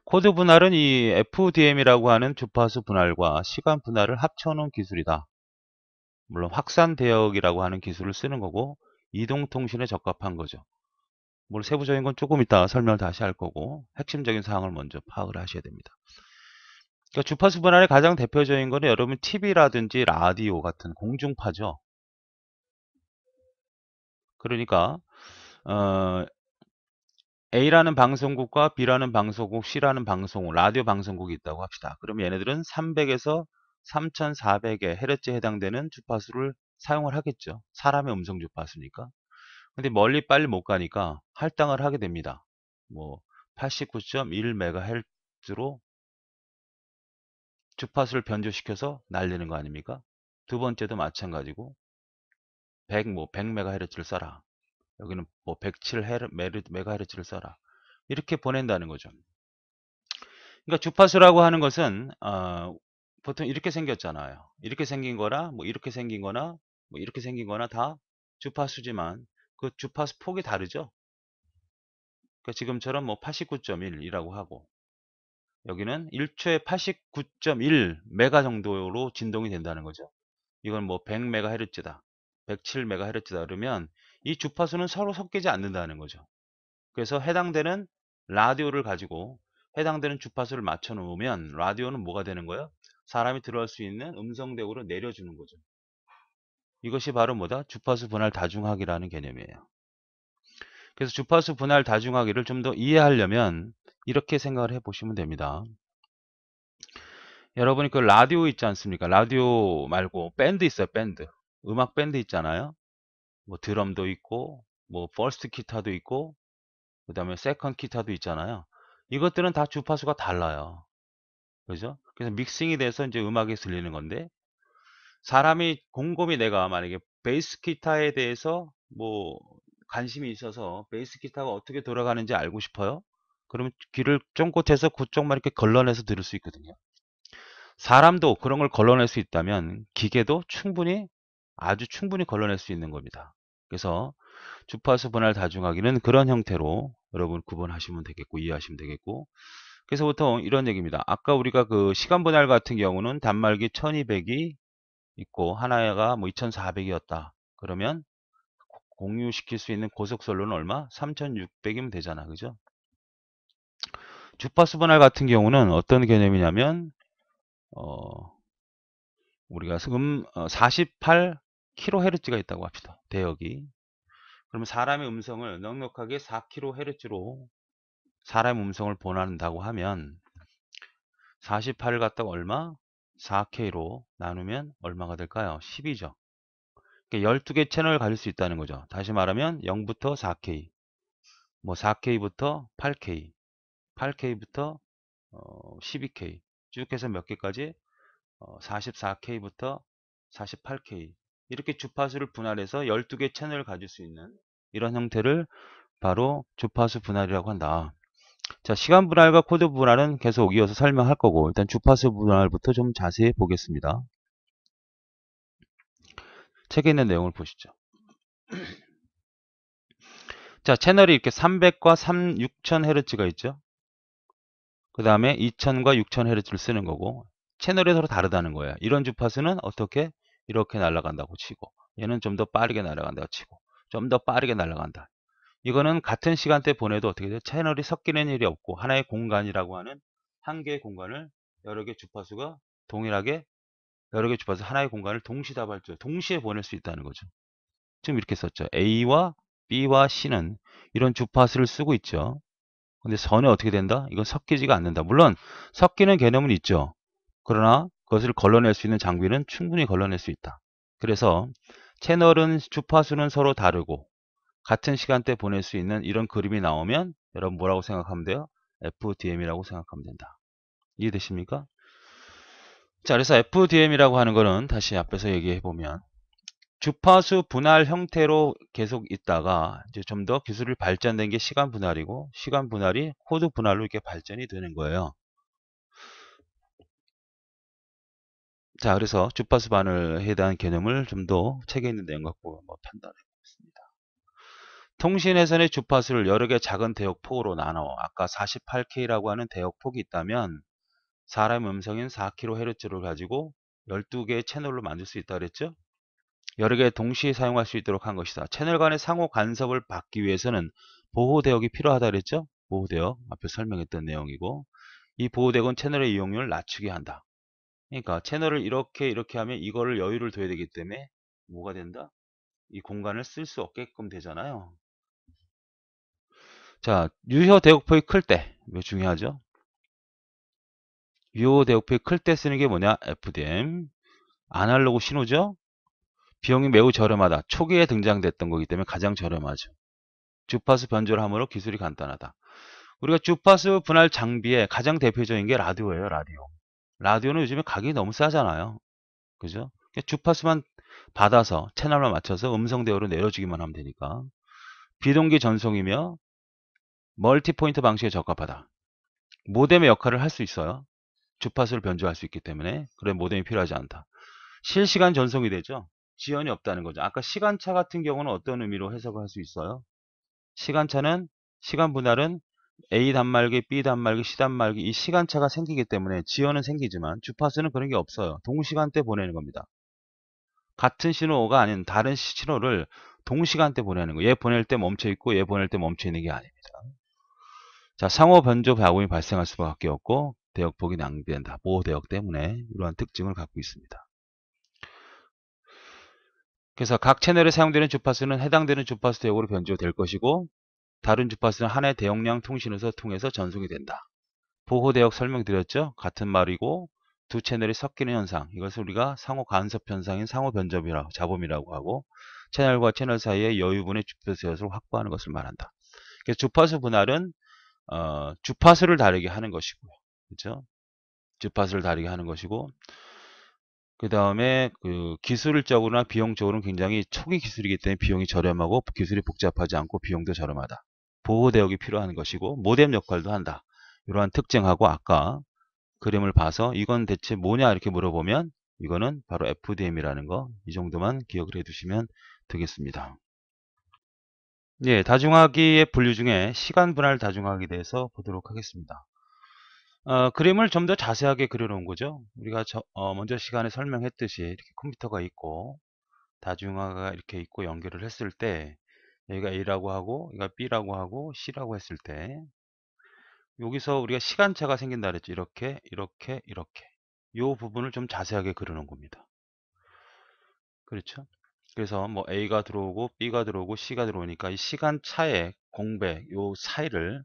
코드 분할은 이 FDM이라고 하는 주파수 분할과 시간 분할을 합쳐놓은 기술이다. 물론 확산 대역이라고 하는 기술을 쓰는 거고 이동통신에 적합한 거죠. 뭘 세부적인 건 조금 이따 설명을 다시 할 거고 핵심적인 사항을 먼저 파악을 하셔야 됩니다. 그러니까 주파수 분할의 가장 대표적인 거는 여러분 TV라든지 라디오 같은 공중파죠. 그러니까 A라는 방송국과 B라는 방송국, C라는 방송국, 라디오 방송국이 있다고 합시다. 그러면 얘네들은 300에서 3400의 헤르츠에 해당되는 주파수를 사용을 하겠죠. 사람의 음성 주파수니까. 근데 멀리 빨리 못 가니까 할당을 하게 됩니다. 뭐 89.1MHz로 주파수를 변조시켜서 날리는 거 아닙니까? 두 번째도 마찬가지고 100MHz를 써라. 여기는 뭐 107MHz를 써라. 이렇게 보낸다는 거죠. 그러니까 주파수라고 하는 것은 보통 이렇게 생겼잖아요. 이렇게 생긴 거나 뭐 이렇게 생긴 거나 뭐 이렇게 생긴 거나 다 주파수지만 그 주파수 폭이 다르죠. 그러니까 지금처럼 뭐 89.1이라고 하고 여기는 1초에 89.1 메가 정도로 진동이 된다는 거죠. 이건 뭐 100MHz다. 107MHz다 그러면 이 주파수는 서로 섞이지 않는다는 거죠. 그래서 해당되는 라디오를 가지고 해당되는 주파수를 맞춰 놓으면 라디오는 뭐가 되는 거예요? 사람이 들어갈 수 있는 음성 대역으로 내려주는 거죠. 이것이 바로 뭐다? 주파수 분할 다중하기라는 개념이에요. 그래서 주파수 분할 다중하기를 좀 더 이해하려면 이렇게 생각을 해 보시면 됩니다. 여러분이 그 라디오 있지 않습니까? 라디오 말고 밴드 있어요, 밴드. 음악 밴드 있잖아요. 뭐 드럼도 있고, 뭐 퍼스트 기타도 있고, 그 다음에 세컨드 기타도 있잖아요. 이것들은 다 주파수가 달라요. 그죠? 그래서 믹싱이 돼서 이제 음악에 들리는 건데, 사람이 곰곰이 내가 만약에 베이스 기타에 대해서 뭐 관심이 있어서 베이스 기타가 어떻게 돌아가는지 알고 싶어요? 그러면 귀를 쫑긋해서 그쪽만 이렇게 걸러내서 들을 수 있거든요. 사람도 그런 걸 걸러낼 수 있다면 기계도 아주 충분히 걸러낼 수 있는 겁니다. 그래서 주파수 분할 다중하기는 그런 형태로 여러분 구분하시면 되겠고 이해하시면 되겠고 그래서 보통 이런 얘기입니다. 아까 우리가 그 시간 분할 같은 경우는 단말기 1200이 있고 하나가 뭐 2400이었다. 그러면 공유시킬 수 있는 고속선로는 얼마? 3600이면 되잖아. 그죠? 주파수 분할 같은 경우는 어떤 개념이냐면 우리가 48kHz가 있다고 합시다. 대역이. 그러면 사람의 음성을 넉넉하게 4kHz로 사람 음성을 보낸다고 하면 48을 갖다가 얼마? 4K로 나누면 얼마가 될까요? 10이죠. 그러니까 12개 채널을 가질 수 있다는 거죠. 다시 말하면 0부터 4K, 뭐 4K부터 8K, 8K부터 12K 쭉 해서 몇 개까지 44K부터 48K 이렇게 주파수를 분할해서 12개 채널을 가질 수 있는 이런 형태를 바로 주파수 분할이라고 한다. 자, 시간 분할과 코드 분할은 계속 이어서 설명할 거고 일단 주파수 분할부터 좀 자세히 보겠습니다. 책에 있는 내용을 보시죠. 자, 채널이 이렇게 300과 6000Hz가 있죠. 그 다음에 2000과 6000Hz를 쓰는 거고 채널이 서로 다르다는 거예요. 이런 주파수는 어떻게? 이렇게 날아간다고 치고 얘는 좀 더 빠르게 날아간다고 치고 좀 더 빠르게 날아간다. 이거는 같은 시간대 보내도 어떻게 돼요? 채널이 섞이는 일이 없고 하나의 공간이라고 하는 한 개의 공간을 여러 개 주파수가 동일하게 여러 개 주파수 하나의 공간을 동시다발적으로 동시에 보낼 수 있다는 거죠. 지금 이렇게 썼죠. A와 B와 C는 이런 주파수를 쓰고 있죠. 근데 선은 어떻게 된다? 이건 섞이지가 않는다. 물론 섞이는 개념은 있죠. 그러나 그것을 걸러낼 수 있는 장비는 충분히 걸러낼 수 있다. 그래서 채널은 주파수는 서로 다르고 같은 시간대 보낼 수 있는 이런 그림이 나오면 여러분 뭐라고 생각하면 돼요? FDM이라고 생각하면 된다. 이해되십니까? 자, 그래서 FDM이라고 하는 거는 다시 앞에서 얘기해 보면 주파수 분할 형태로 계속 있다가 이제 좀 더 기술이 발전된 게 시간 분할이고 시간 분할이 코드 분할로 이렇게 발전이 되는 거예요. 자, 그래서 주파수 반응에 대한 개념을 좀 더 책에 있는 내용 갖고 한번 판단해 보겠습니다. 통신회선의 주파수를 여러 개 작은 대역폭으로 나눠 아까 48K라고 하는 대역폭이 있다면 사람 음성인 4kHz를 가지고 12개의 채널로 만들 수 있다 그랬죠? 여러 개 동시에 사용할 수 있도록 한 것이다. 채널 간의 상호 간섭을 받기 위해서는 보호대역이 필요하다 그랬죠? 보호대역, 앞에 설명했던 내용이고 이 보호대역은 채널의 이용률을 낮추게 한다. 그러니까 채널을 이렇게 하면 이거를 여유를 둬야 되기 때문에 뭐가 된다? 이 공간을 쓸 수 없게끔 되잖아요. 자, 유효 대역폭이 클 때, 이거 중요하죠? 유효 대역폭이 클 때 쓰는 게 뭐냐? FDM. 아날로그 신호죠? 비용이 매우 저렴하다. 초기에 등장됐던 거기 때문에 가장 저렴하죠. 주파수 변조를 함으로 기술이 간단하다. 우리가 주파수 분할 장비의 가장 대표적인 게 라디오예요, 라디오. 라디오는 요즘에 가격이 너무 싸잖아요. 그죠? 주파수만 받아서 채널만 맞춰서 음성 대우로 내려주기만 하면 되니까. 비동기 전송이며 멀티 포인트 방식에 적합하다. 모뎀의 역할을 할 수 있어요. 주파수를 변조할 수 있기 때문에. 그래 모뎀이 필요하지 않다. 실시간 전송이 되죠. 지연이 없다는 거죠. 아까 시간차 같은 경우는 어떤 의미로 해석을 할 수 있어요? 시간차는 시간 분할은 A 단말기, B 단말기, C 단말기 이 시간차가 생기기 때문에 지연은 생기지만 주파수는 그런 게 없어요. 동시간대 보내는 겁니다. 같은 신호가 아닌 다른 신호를 동시간대 보내는 거예요. 얘 보낼 때 멈춰 있고 얘 보낼 때 멈춰 있는 게 아닙니다. 자, 상호 변조 잡음이 발생할 수밖에 없고 대역폭이 낭비된다. 보호 대역 때문에 이러한 특징을 갖고 있습니다. 그래서 각 채널에 사용되는 주파수는 해당되는 주파수 대역으로 변조될 것이고 다른 주파수는 하나의 대용량 통신에서 통해서 전송이 된다. 보호 대역 설명드렸죠? 같은 말이고 두 채널이 섞이는 현상 이것을 우리가 상호 간섭 현상인 상호 변접이라고 잡음이라고 하고 채널과 채널 사이의 여유분의 주파수 여수를 확보하는 것을 말한다. 그래서 주파수 분할은 주파수를 다르게 하는 것이고요. 그렇죠? 주파수를 다르게 하는 것이고 그 다음에 그 기술적으로나 비용적으로는 굉장히 초기 기술이기 때문에 비용이 저렴하고 기술이 복잡하지 않고 비용도 저렴하다. 보호 대역이 필요한 것이고 모뎀 역할도 한다. 이러한 특징하고 아까 그림을 봐서 이건 대체 뭐냐 이렇게 물어보면 이거는 바로 FDM이라는 거 이 정도만 기억을 해두시면 되겠습니다. 예, 다중화기의 분류 중에 시간 분할 다중화기에 대해서 보도록 하겠습니다. 그림을 좀 더 자세하게 그려놓은 거죠. 우리가 먼저 시간에 설명했듯이 이렇게 컴퓨터가 있고 다중화가 이렇게 있고 연결을 했을 때 여기가 A라고 하고 여기가 B라고 하고 C라고 했을 때 여기서 우리가 시간차가 생긴다 그랬죠. 이렇게 이렇게 이 부분을 좀 자세하게 그려놓은 겁니다. 그렇죠? 그래서 뭐 A가 들어오고 B가 들어오고 C가 들어오니까 이 시간차의 공백 요 사이를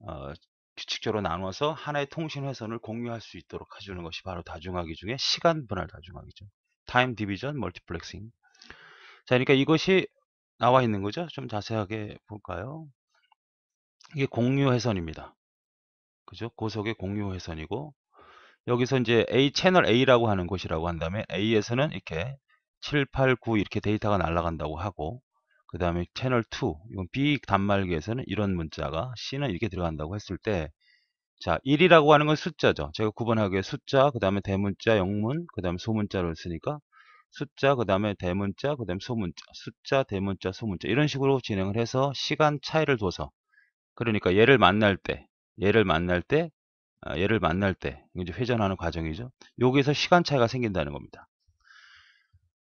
어, 규칙적으로 나눠서 하나의 통신 회선을 공유할 수 있도록 해주는 것이 바로 다중화기 중에 시간 분할 다중화기죠. 타임 디비전 멀티플렉싱. 자, 그러니까 이것이 나와 있는 거죠. 좀 자세하게 볼까요? 이게 공유 회선입니다. 그죠? 고속의 공유 회선이고, 여기서 이제 A 채널 A라고 하는 곳이라고 한다면 A에서는 이렇게 7, 8, 9 이렇게 데이터가 날아간다고 하고, 그 다음에 채널 2, 이건 B 단말기에서는 이런 문자가 C는 이렇게 들어간다고 했을 때, 자, 1이라고 하는 건 숫자죠. 제가 구분하기 위해 숫자, 그 다음에 대문자, 영문, 그 다음에 소문자를 쓰니까 숫자, 그 다음에 대문자, 그 다음에 소문자, 숫자, 대문자, 소문자 이런 식으로 진행을 해서 시간 차이를 둬서, 그러니까 얘를 만날 때 이제 회전하는 과정이죠. 여기서 시간 차이가 생긴다는 겁니다.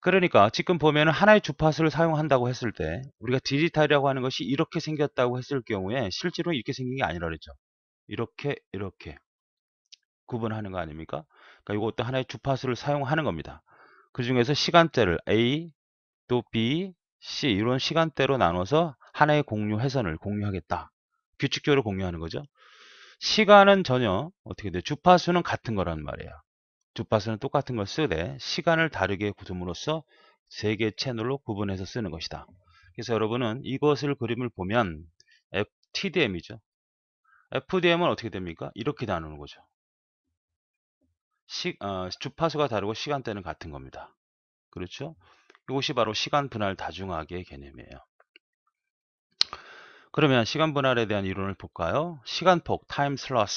그러니까 지금 보면은 하나의 주파수를 사용한다고 했을 때 우리가 디지털이라고 하는 것이 이렇게 생겼다고 했을 경우에 실제로 이렇게 생긴 게 아니라 그랬죠. 이렇게 구분하는 거 아닙니까? 그러니까 이것도 하나의 주파수를 사용하는 겁니다. 그 중에서 시간대를 A 또 B, C 이런 시간대로 나눠서 하나의 공유 회선을 공유하겠다. 규칙적으로 공유하는 거죠. 시간은 전혀 어떻게 돼? 주파수는 같은 거란 말이에요. 주파수는 똑같은 걸 쓰되 시간을 다르게 둠으로써 세 개의 채널로 구분해서 쓰는 것이다. 그래서 여러분은 이것을 그림을 보면 TDM이죠. FDM은 어떻게 됩니까? 이렇게 나누는 거죠. 주파수가 다르고 시간대는 같은 겁니다. 그렇죠? 이것이 바로 시간 분할 다중화기의 개념이에요. 그러면 시간 분할에 대한 이론을 볼까요? 시간폭, 타임 슬롯,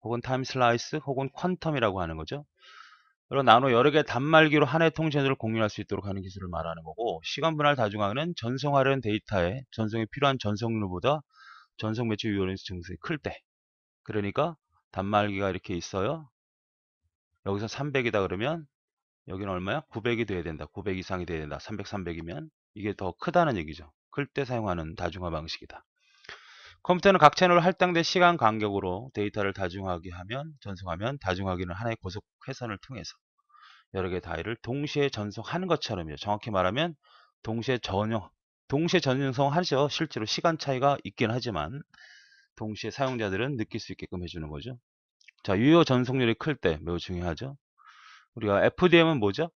혹은 타임 슬라이스, 혹은 퀀텀이라고 하는 거죠. 그리고 나노 여러 개의 단말기로 하나의 통신을 공유할 수 있도록 하는 기술을 말하는 거고, 시간 분할 다중화는 전송하려는 데이터에 전송에 필요한 전송률보다 전송 매치 유효율 증가가 클 때, 그러니까 단말기가 이렇게 있어요. 여기서 300이다 그러면 여기는 얼마야? 900이 돼야 된다. 900 이상이 돼야 된다. 300, 300이면 이게 더 크다는 얘기죠. 클 때 사용하는 다중화 방식이다. 컴퓨터는 각 채널 할당된 시간 간격으로 데이터를 다중화하게 하면, 전송하면 다중화기는 하나의 고속 회선을 통해서 여러 개의 다이를 동시에 전송하는 것처럼요. 정확히 말하면 동시에 전송하죠. 실제로 시간 차이가 있긴 하지만 동시에 사용자들은 느낄 수 있게끔 해주는 거죠. 자, 유효 전송률이 클 때 매우 중요하죠. 우리가 FDM은 뭐죠?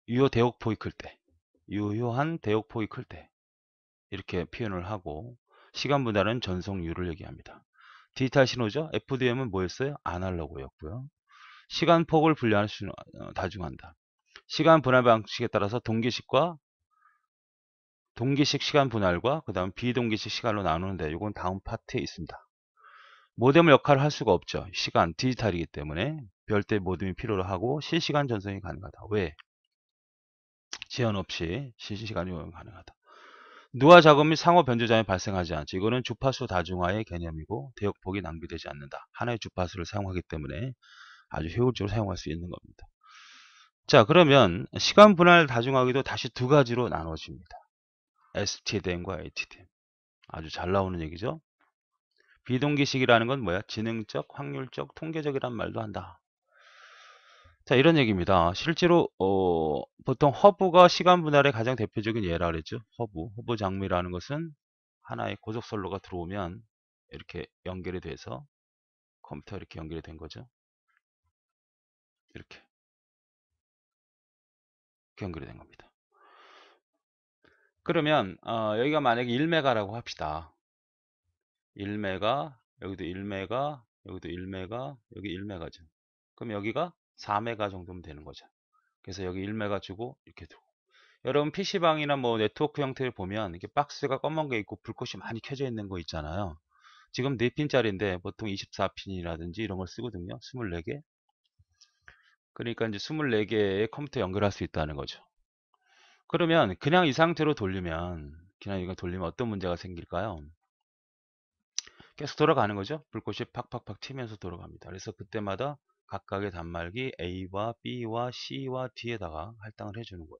유효 대역폭이 클 때, 유효한 대역폭이 클 때 이렇게 표현을 하고, 시간 분할은 전송률을 얘기합니다. 디지털 신호죠. FDM은 뭐였어요? 아날로그였고요. 시간 폭을 분류하는 신호, 다중한다. 시간 분할 방식에 따라서 동기식 시간 분할과 그 다음 비동기식 시간으로 나누는데, 이건 다음 파트에 있습니다. 모뎀 역할을 할 수가 없죠. 시간 디지털이기 때문에 별도의 모뎀이 필요로 하고 실시간 전송이 가능하다. 왜? 제한 없이 실시간 이용 가능하다. 누화 작업 및 상호 변조장이 발생하지 않죠. 이거는 주파수 다중화의 개념이고 대역폭이 낭비되지 않는다. 하나의 주파수를 사용하기 때문에 아주 효율적으로 사용할 수 있는 겁니다. 자, 그러면 시간 분할 다중화기도 다시 두 가지로 나눠집니다. STDM과 ATDM. 아주 잘 나오는 얘기죠. 비동기식이라는 건 뭐야? 지능적, 확률적, 통계적이란 말도 한다. 자, 이런 얘기입니다. 실제로 보통 허브가 시간 분할의 가장 대표적인 예라 그랬죠. 허브 장미라는 것은 하나의 고속선로가 들어오면 이렇게 연결이 돼서 컴퓨터 이렇게 연결이 된 거죠. 이렇게 연결이 된 겁니다. 그러면 여기가 만약에 1메가라고 합시다. 1메가, 여기도 1메가, 여기도 1메가, 여기 1메가죠. 그럼 여기가 4메가 정도면 되는 거죠. 그래서 여기 1메가 주고 이렇게 두고. 여러분 PC방이나 뭐 네트워크 형태를 보면 이렇게 박스가 검은 게 있고 불꽃이 많이 켜져 있는 거 있잖아요. 지금 4핀짜리인데 보통 24핀이라든지 이런 걸 쓰거든요. 24개. 그러니까 이제 24개의 컴퓨터 연결할 수 있다는 거죠. 그러면 그냥 이 상태로 돌리면, 그냥 이거 돌리면 어떤 문제가 생길까요? 계속 돌아가는 거죠. 불꽃이 팍팍팍 튀면서 돌아갑니다. 그래서 그때마다 각각의 단말기 A와 B와 C와 D에다가 할당을 해주는 거예요.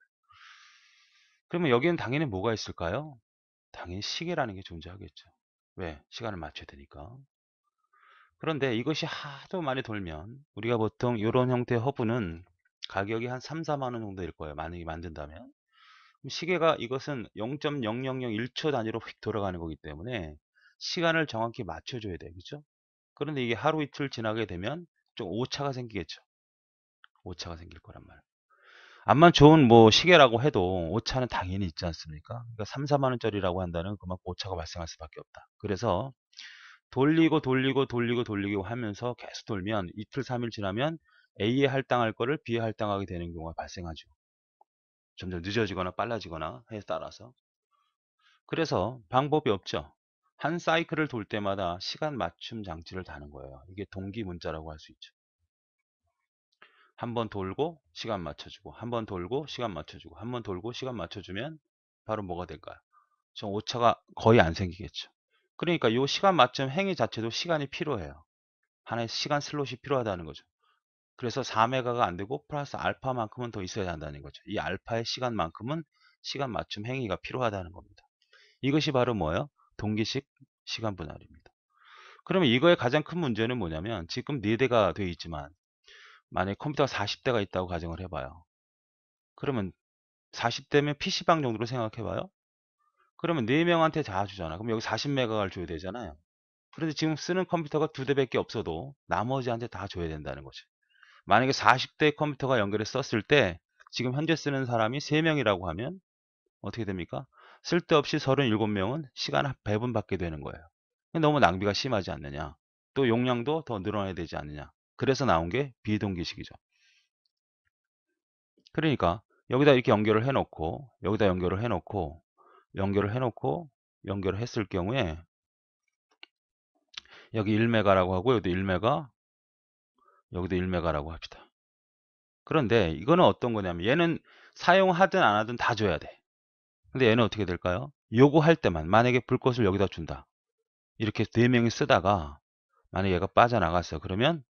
그러면 여기는 당연히 뭐가 있을까요? 당연히 시계라는 게 존재하겠죠. 왜? 시간을 맞춰야 되니까. 그런데 이것이 하도 많이 돌면 우리가 보통 이런 형태의 허브는 가격이 한 3, 4만 원 정도일 거예요. 만약에 만든다면. 시계가 이것은 0.0001초 단위로 휙 돌아가는 거기 때문에 시간을 정확히 맞춰줘야 돼요. 그죠? 그런데 이게 하루 이틀 지나게 되면 좀 오차가 생기겠죠. 오차가 생길 거란 말이에요. 암만 좋은 뭐 시계라고 해도 오차는 당연히 있지 않습니까? 그러니까 3, 4만 원짜리라고 한다는 그만큼 오차가 발생할 수밖에 없다. 그래서 돌리고 돌리고 돌리고 돌리고 하면서 계속 돌면 이틀, 3일 지나면 A에 할당할 거를 B에 할당하게 되는 경우가 발생하죠. 점점 늦어지거나 빨라지거나 에 따라서. 그래서 방법이 없죠. 한 사이클을 돌 때마다 시간 맞춤 장치를 다는 거예요. 이게 동기 문자라고 할 수 있죠. 한 번 돌고 시간 맞춰주고 한 번 돌고 시간 맞춰주고 한 번 돌고 시간 맞춰주면 바로 뭐가 될까요? 좀 오차가 거의 안 생기겠죠. 그러니까 이 시간 맞춤 행위 자체도 시간이 필요해요. 하나의 시간 슬롯이 필요하다는 거죠. 그래서 4메가가 안 되고 플러스 알파만큼은 더 있어야 한다는 거죠. 이 알파의 시간만큼은 시간 맞춤 행위가 필요하다는 겁니다. 이것이 바로 뭐예요? 동기식 시간 분할입니다. 그러면 이거의 가장 큰 문제는 뭐냐면 지금 4대가 되어 있지만 만약에 컴퓨터가 40대가 있다고 가정을 해봐요. 그러면 40대면 PC방 정도로 생각해봐요. 그러면 4명한테 다 주잖아. 그럼 여기 40메가를 줘야 되잖아요. 그런데 지금 쓰는 컴퓨터가 2대밖에 없어도 나머지한테 다 줘야 된다는 거죠. 만약에 40대 컴퓨터가 연결해 썼을 때 지금 현재 쓰는 사람이 3명이라고 하면 어떻게 됩니까? 쓸데없이 37명은 시간 배분받게 되는 거예요. 너무 낭비가 심하지 않느냐. 또 용량도 더 늘어나야 되지 않느냐. 그래서 나온 게 비동기식이죠. 그러니까 여기다 이렇게 연결을 해놓고 여기다 연결을 해놓고 연결을 해놓고 연결을 했을 경우에 여기 1메가라고 하고 여기도 1메가 여기도 1메가라고 합시다. 그런데 이거는 어떤 거냐면 얘는 사용하든 안 하든 다 줘야 돼. 근데 얘는 어떻게 될까요? 요구할 때만 만약에 불꽃을 여기다 준다. 이렇게 4명이 쓰다가 만약에 얘가 빠져나갔어. 그러면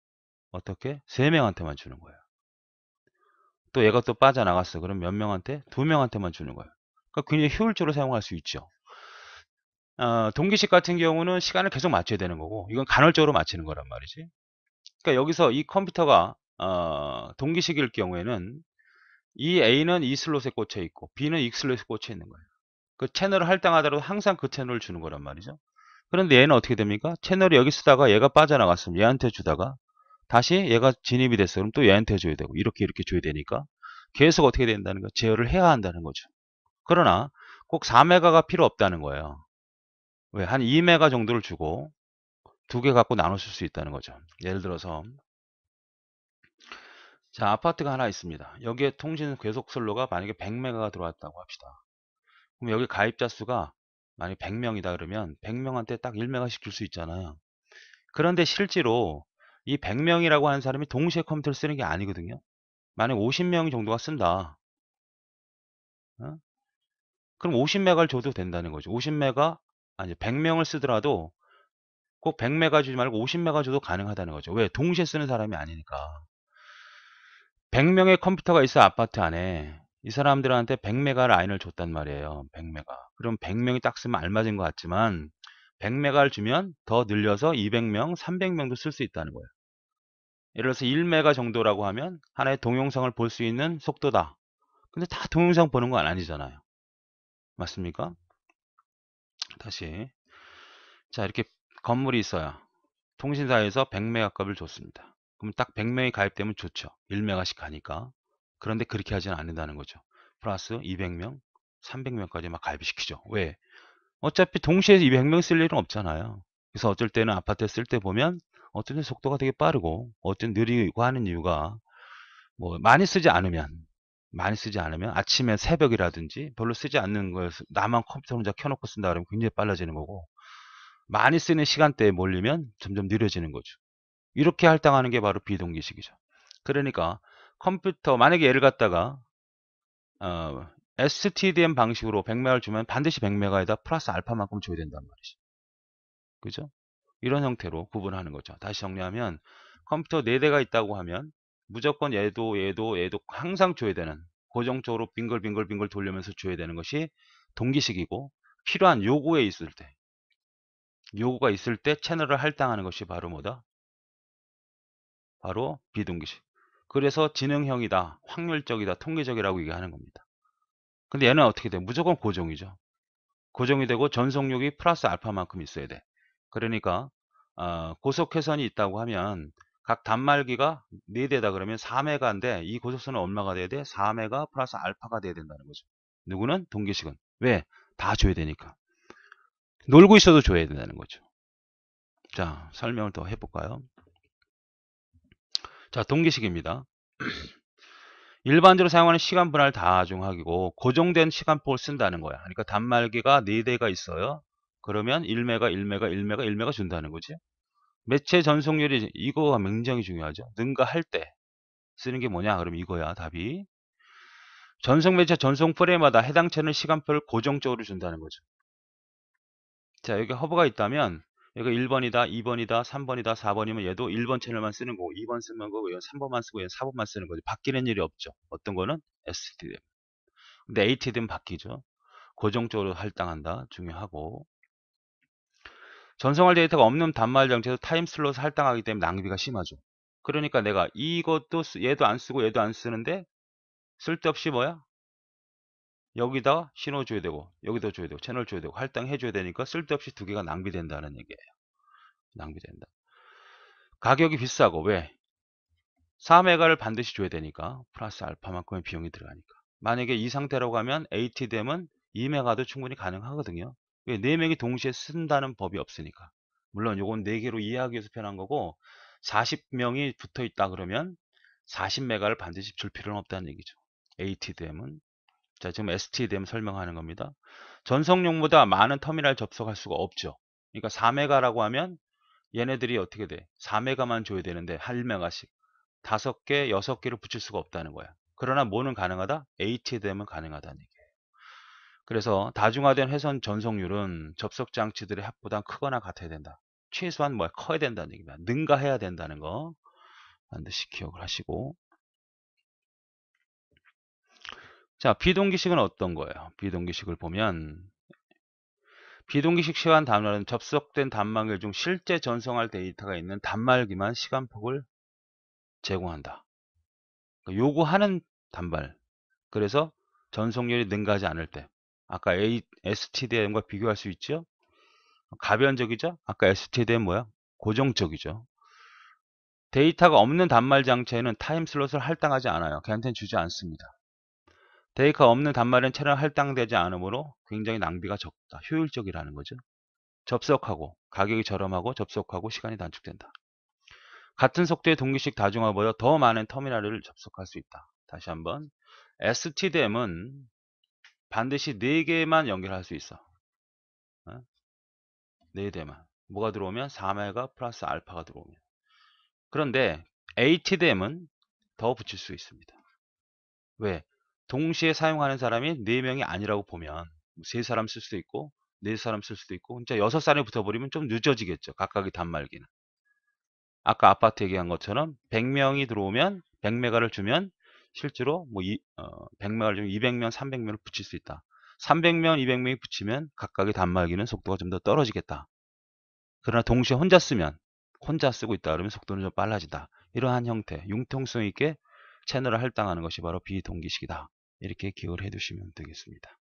어떻게? 3명한테만 주는 거예요. 또 얘가 또 빠져나갔어. 그럼 몇 명한테? 2명한테만 주는 거예요. 그러니까 굉장히 효율적으로 사용할 수 있죠. 동기식 같은 경우는 시간을 계속 맞춰야 되는 거고 이건 간헐적으로 맞추는 거란 말이지. 그러니까 여기서 이 컴퓨터가 동기식일 경우에는 이 A는 이 슬롯에 꽂혀 있고 B는 이 슬롯에 꽂혀 있는 거예요. 그 채널을 할당하더라도 항상 그 채널을 주는 거란 말이죠. 그런데 얘는 어떻게 됩니까? 채널이 여기 쓰다가 얘가 빠져나갔으면 얘한테 주다가 다시 얘가 진입이 됐어. 그럼 또 얘한테 줘야 되고 이렇게 이렇게 줘야 되니까 계속 어떻게 된다는 거 제어를 해야 한다는 거죠. 그러나 꼭 4메가가 필요 없다는 거예요. 왜? 한 2메가 정도를 주고 2개 갖고 나눠 쓸 수 있다는 거죠. 예를 들어서 자 아파트가 하나 있습니다. 여기에 통신 계속 슬로가 만약에 100메가가 들어왔다고 합시다. 그럼 여기 가입자 수가 만약에 100명이다 그러면 100명한테 딱 1메가씩 줄 수 있잖아요. 그런데 실제로 이 100명이라고 하는 사람이 동시에 컴퓨터를 쓰는 게 아니거든요. 만약 50명 정도가 쓴다. 어? 그럼 50메가를 줘도 된다는 거죠. 50메가 아니 100명을 쓰더라도 꼭 100메가 주지 말고 50메가 줘도 가능하다는 거죠. 왜? 동시에 쓰는 사람이 아니니까. 100명의 컴퓨터가 있어 아파트 안에. 이 사람들한테 100메가 라인을 줬단 말이에요. 100메가. 그럼 100명이 딱 쓰면 알맞은 것 같지만 100메가를 주면 더 늘려서 200명, 300명도 쓸 수 있다는 거예요. 예를 들어서 1메가 정도라고 하면 하나의 동영상을 볼 수 있는 속도다. 근데 다 동영상 보는 건 아니잖아요. 맞습니까? 다시. 자, 이렇게 건물이 있어요. 통신사에서 100메가 값을 줬습니다. 그럼 딱 100명이 가입되면 좋죠. 1메가씩 가니까. 그런데 그렇게 하지는 않는다는 거죠. 플러스 200명, 300명까지 막 가입을 시키죠. 왜? 어차피 동시에 200명 쓸 일은 없잖아요. 그래서 어쩔 때는 아파트에 쓸 때 보면 어떤 때 속도가 되게 빠르고 어떤 느리고 하는 이유가 뭐 많이 쓰지 않으면 아침에 새벽이라든지 별로 쓰지 않는 걸 나만 컴퓨터 혼자 켜놓고 쓴다 그러면 굉장히 빨라지는 거고 많이 쓰는 시간대에 몰리면 점점 느려지는 거죠. 이렇게 할당하는 게 바로 비동기식이죠. 그러니까 컴퓨터 만약에 얘를 갖다가 STDM 방식으로 100메가를 주면 반드시 100메가에다 플러스 알파만큼 줘야 된단 말이죠. 그죠? 이런 형태로 구분하는 거죠. 다시 정리하면 컴퓨터 4대가 있다고 하면 무조건 얘도 항상 줘야 되는 고정적으로 빙글빙글 돌리면서 줘야 되는 것이 동기식이고 필요한 요구가 있을 때 채널을 할당하는 것이 바로 뭐다? 바로 비동기식. 그래서 지능형이다, 확률적이다, 통계적이라고 얘기하는 겁니다. 근데 얘는 어떻게 돼? 무조건 고정이죠. 고정이 되고 전속력이 플러스 알파만큼 있어야 돼. 그러니까 고속회선이 있다고 하면 각 단말기가 4대다 그러면 4메가인데 이 고속선은 얼마가 돼야 돼? 4메가 플러스 알파가 돼야 된다는 거죠. 누구는? 동기식은. 왜? 다 줘야 되니까. 놀고 있어도 줘야 된다는 거죠. 자, 설명을 더 해볼까요? 자, 동기식입니다. 일반적으로 사용하는 시간 분할 다중하기고 고정된 시간폭을 쓴다는 거야. 그러니까 단말기가 4대가 있어요. 그러면 1메가, 1메가, 1메가, 1메가 준다는 거지. 매체 전송률이 이거가 굉장히 중요하죠. 능가할 때 쓰는 게 뭐냐? 그럼 이거야, 답이. 전송 매체 전송 프레임마다 해당 채널 시간표를 고정적으로 준다는 거죠. 자, 여기 허브가 있다면 여기 1번이다, 2번이다, 3번이다, 4번이면 얘도 1번 채널만 쓰는 거고 2번 쓰는 거고 3번만 쓰고 얘는 4번만 쓰는 거죠. 바뀌는 일이 없죠. 어떤 거는 STD. 근데 ATD는 바뀌죠. 고정적으로 할당한다. 중요하고. 전송할 데이터가 없는 단말 장치에서 타임 슬롯을 할당하기 때문에 낭비가 심하죠. 그러니까 내가 이것도 얘도 안 쓰고 얘도 안 쓰는데 쓸데없이 뭐야? 여기다 신호 줘야 되고 여기다 줘야 되고 채널 줘야 되고 할당해 줘야 되니까 쓸데없이 두 개가 낭비된다는 얘기예요. 낭비된다. 가격이 비싸고 왜? 4메가를 반드시 줘야 되니까 플러스 알파만큼의 비용이 들어가니까. 만약에 이 상태라고 하면 ATDM은 2메가도 충분히 가능하거든요. 왜? 4명이 동시에 쓴다는 법이 없으니까. 물론 요건 4개로 이해하기 위해서 편한 거고 40명이 붙어 있다 그러면 40메가를 반드시 줄 필요는 없다는 얘기죠. ATDM은. 자, 지금 STDM 설명하는 겁니다. 전송용보다 많은 터미널 접속할 수가 없죠. 그러니까 4메가라고 하면 얘네들이 어떻게 돼? 4메가만 줘야 되는데 1메가씩 5개, 6개를 붙일 수가 없다는 거야. 그러나 뭐는 가능하다? ATDM은 가능하다는 얘기예요. 그래서 다중화된 회선 전송률은 접속 장치들의 합보다 크거나 같아야 된다. 최소한 뭐야? 커야 된다는 얘기입니다. 능가해야 된다는 거 반드시 기억을 하시고. 자, 비동기식은 어떤 거예요? 비동기식을 보면 비동기식 시간 단말은 접속된 단말기 중 실제 전송할 데이터가 있는 단말기만 시간폭을 제공한다. 그러니까 요구하는 단말. 그래서 전송률이 능가하지 않을 때. 아까 STDM과 비교할 수 있죠? 가변적이죠? 아까 STDM 뭐야? 고정적이죠. 데이터가 없는 단말 장치에는 타임 슬롯을 할당하지 않아요. 걔한테는 주지 않습니다. 데이터가 없는 단말은 채널 할당되지 않으므로 굉장히 낭비가 적다. 효율적이라는 거죠. 접속하고 가격이 저렴하고 접속하고 시간이 단축된다. 같은 속도의 동기식 다중화보다 더 많은 터미널을 접속할 수 있다. 다시 한번 STDM은 반드시 4개만 연결할 수 있어. 4대만. 뭐가 들어오면 4메가 플러스 알파가 들어오면. 그런데 ATDM은 더 붙일 수 있습니다. 왜? 동시에 사용하는 사람이 4명이 아니라고 보면 3사람 쓸 수도 있고 4사람 쓸 수도 있고 진짜 6사람이 붙어버리면 좀 늦어지겠죠. 각각의 단말기는. 아까 아파트 얘기한 것처럼 100명이 들어오면 100메가를 주면 실제로 100메가를 주면 200명, 300명을 붙일 수 있다. 300명, 200명이 붙이면 각각의 단말기는 속도가 좀 더 떨어지겠다. 그러나 동시에 혼자 쓰면 혼자 쓰고 있다 그러면 속도는 좀 빨라진다. 이러한 형태, 융통성 있게 채널을 할당하는 것이 바로 비동기식이다. 이렇게 기억을 해두시면 되겠습니다.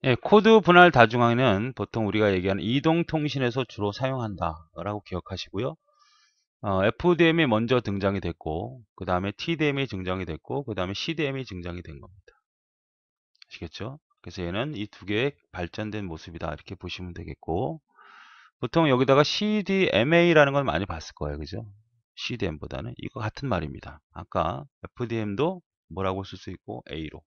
예, 코드 분할 다중화는 보통 우리가 얘기하는 이동통신에서 주로 사용한다라고 기억하시고요. FDM이 먼저 등장이 됐고 그 다음에 TDM이 등장이 됐고 그 다음에 CDM이 등장이 된 겁니다. 아시겠죠? 그래서 얘는 이 두 개의 발전된 모습이다 이렇게 보시면 되겠고 보통 여기다가 CDMA라는 걸 많이 봤을 거예요. 그죠? CDM보다는 이거 같은 말입니다. 아까 FDM도 뭐라고 쓸 수 있고 A로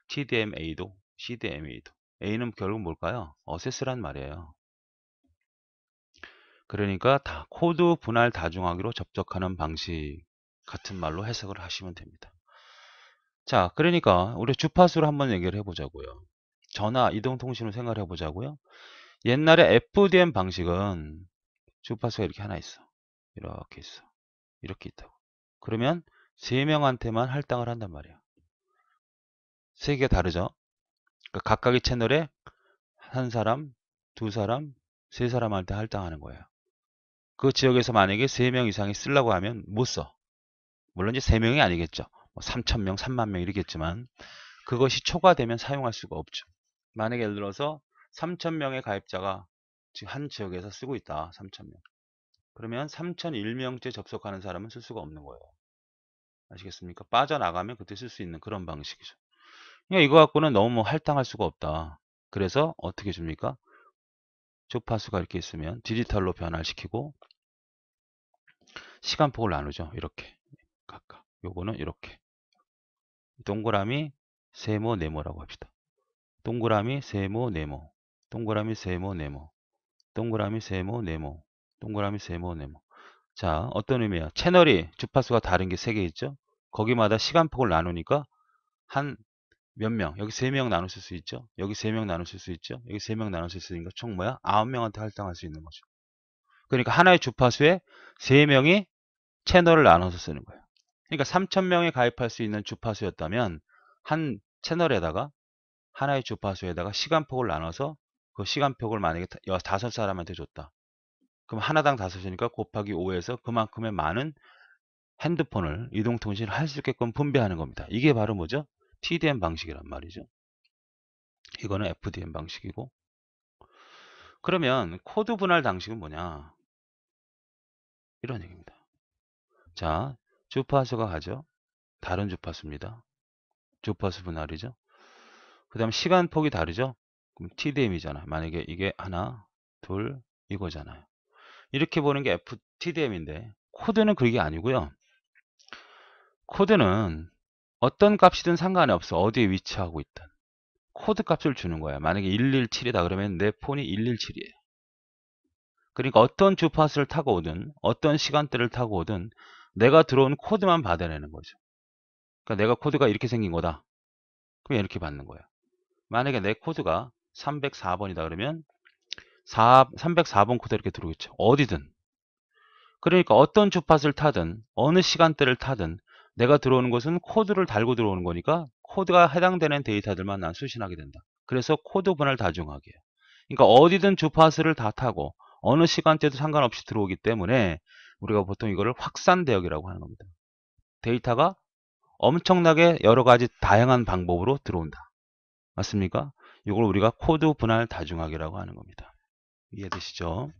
TDMA도 CDMA도 A는 결국 뭘까요? 어세스란 말이에요. 그러니까 다 코드 분할 다중화기로 접촉하는 방식 같은 말로 해석을 하시면 됩니다. 자, 그러니까 우리 주파수를 한번 얘기를 해보자고요. 전화 이동통신을 생각을 해보자고요. 옛날에 FDM 방식은 주파수가 이렇게 하나 있어. 이렇게 있어. 이렇게 있다고. 그러면 3명한테만 할당을 한단 말이야. 3개가 다르죠? 그러니까 각각의 채널에 한 사람, 두 사람, 세 사람한테 할당하는 거예요. 그 지역에서 만약에 3명 이상이 쓰려고 하면 못 써. 물론 이제 3명이 아니겠죠. 3,000명, 3만 명 이렇겠지만 그것이 초과되면 사용할 수가 없죠. 만약에 예를 들어서 3,000명의 가입자가 지금 한 지역에서 쓰고 있다. 3,000명. 그러면 3,001명째 접속하는 사람은 쓸 수가 없는 거예요. 아시겠습니까? 빠져나가면 그때 쓸 수 있는 그런 방식이죠. 그러니까 이거 갖고는 너무 할당할 수가 없다. 그래서 어떻게 줍니까? 주파수가 이렇게 있으면 디지털로 변화시키고 시간폭을 나누죠. 이렇게 각각. 요거는 이렇게 동그라미 세모 네모라고 합시다. 동그라미 세모 네모, 동그라미 세모 네모, 동그라미 세모 네모, 동그라미 세모 네모. 자, 어떤 의미야? 채널이 주파수가 다른 게 3개 있죠? 거기마다 시간폭을 나누니까 한 몇 명, 여기 3명 나누실 수 있죠? 여기 3명 나누실 수 있죠? 여기 3명 나누실 수 있으니까 총 뭐야? 9명한테 할당할 수 있는 거죠. 그러니까 하나의 주파수에 3명이 채널을 나눠서 쓰는 거예요. 그러니까 3,000명이 가입할 수 있는 주파수였다면 한 채널에다가 하나의 주파수에다가 시간폭을 나눠서 그 시간폭을 만약에 5사람한테 줬다. 그럼 하나당 5이니까 곱하기 5에서 그만큼의 많은 핸드폰을 이동통신을 할 수 있게끔 분배하는 겁니다. 이게 바로 뭐죠? TDM 방식이란 말이죠. 이거는 FDM 방식이고. 그러면 코드 분할 방식은 뭐냐? 이런 얘기입니다. 자, 주파수가 가죠. 다른 주파수입니다. 주파수 분할이죠. 그 다음 시간폭이 다르죠. 그럼 TDM이잖아요. 만약에 이게 하나, 둘, 이거잖아요. 이렇게 보는 게 FTDM인데 코드는 그게 아니고요. 코드는 어떤 값이든 상관이 없어. 어디에 위치하고 있든. 코드 값을 주는 거야. 만약에 117이다 그러면 내 폰이 117이에요. 그러니까 어떤 주파수를 타고 오든 어떤 시간대를 타고 오든 내가 들어온 코드만 받아내는 거죠. 그러니까 내가 코드가 이렇게 생긴 거다. 그럼 이렇게 받는 거야. 만약에 내 코드가 304번이다 그러면 304번 코드 이렇게 들어오겠죠. 어디든. 그러니까 어떤 주파수를 타든 어느 시간대를 타든 내가 들어오는 것은 코드를 달고 들어오는 거니까 코드가 해당되는 데이터들만 난 수신하게 된다. 그래서 코드 분할 다중하기예요. 그러니까 어디든 주파수를 다 타고 어느 시간대도 상관없이 들어오기 때문에 우리가 보통 이거를 확산 대역이라고 하는 겁니다. 데이터가 엄청나게 여러 가지 다양한 방법으로 들어온다. 맞습니까? 이걸 우리가 코드 분할 다중하기라고 하는 겁니다. 이해되시죠?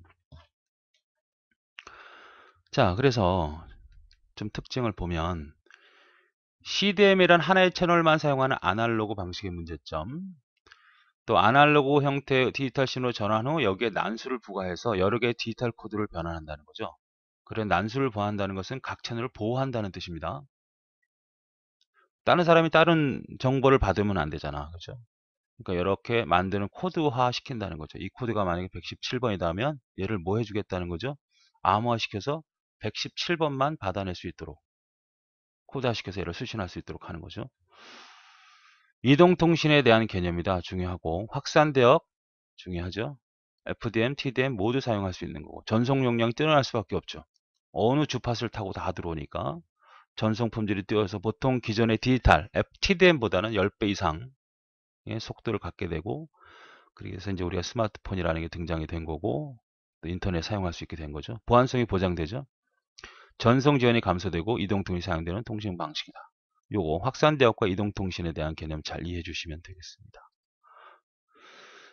자, 그래서 좀 특징을 보면 CDM이란 하나의 채널만 사용하는 아날로그 방식의 문제점, 또 아날로그 형태의 디지털 신호로 전환 후 여기에 난수를 부과해서 여러 개의 디지털 코드를 변환한다는 거죠. 그래 난수를 보호한다는 것은 각 채널을 보호한다는 뜻입니다. 다른 사람이 다른 정보를 받으면 안 되잖아. 그죠? 그러니까 이렇게 만드는 코드화 시킨다는 거죠. 이 코드가 만약에 117번이다 하면 얘를 뭐 해주겠다는 거죠? 암호화 시켜서 117번만 받아낼 수 있도록 코드화 시켜서 얘를 수신할 수 있도록 하는 거죠. 이동통신에 대한 개념이다. 중요하고 확산대역 중요하죠. FDM, TDM 모두 사용할 수 있는 거고 전송 용량이 뛰어날 수밖에 없죠. 어느 주파수를 타고 다 들어오니까 전송 품질이 뛰어서 보통 기존의 디지털 TDM보다는 10배 이상의 속도를 갖게 되고 그래서 이제 우리가 스마트폰이라는 게 등장이 된 거고 또 인터넷 사용할 수 있게 된 거죠. 보안성이 보장되죠. 전송 지연이 감소되고 이동통신이 사용되는 통신 방식이다. 요거 확산대역과 이동통신에 대한 개념 잘 이해해 주시면 되겠습니다.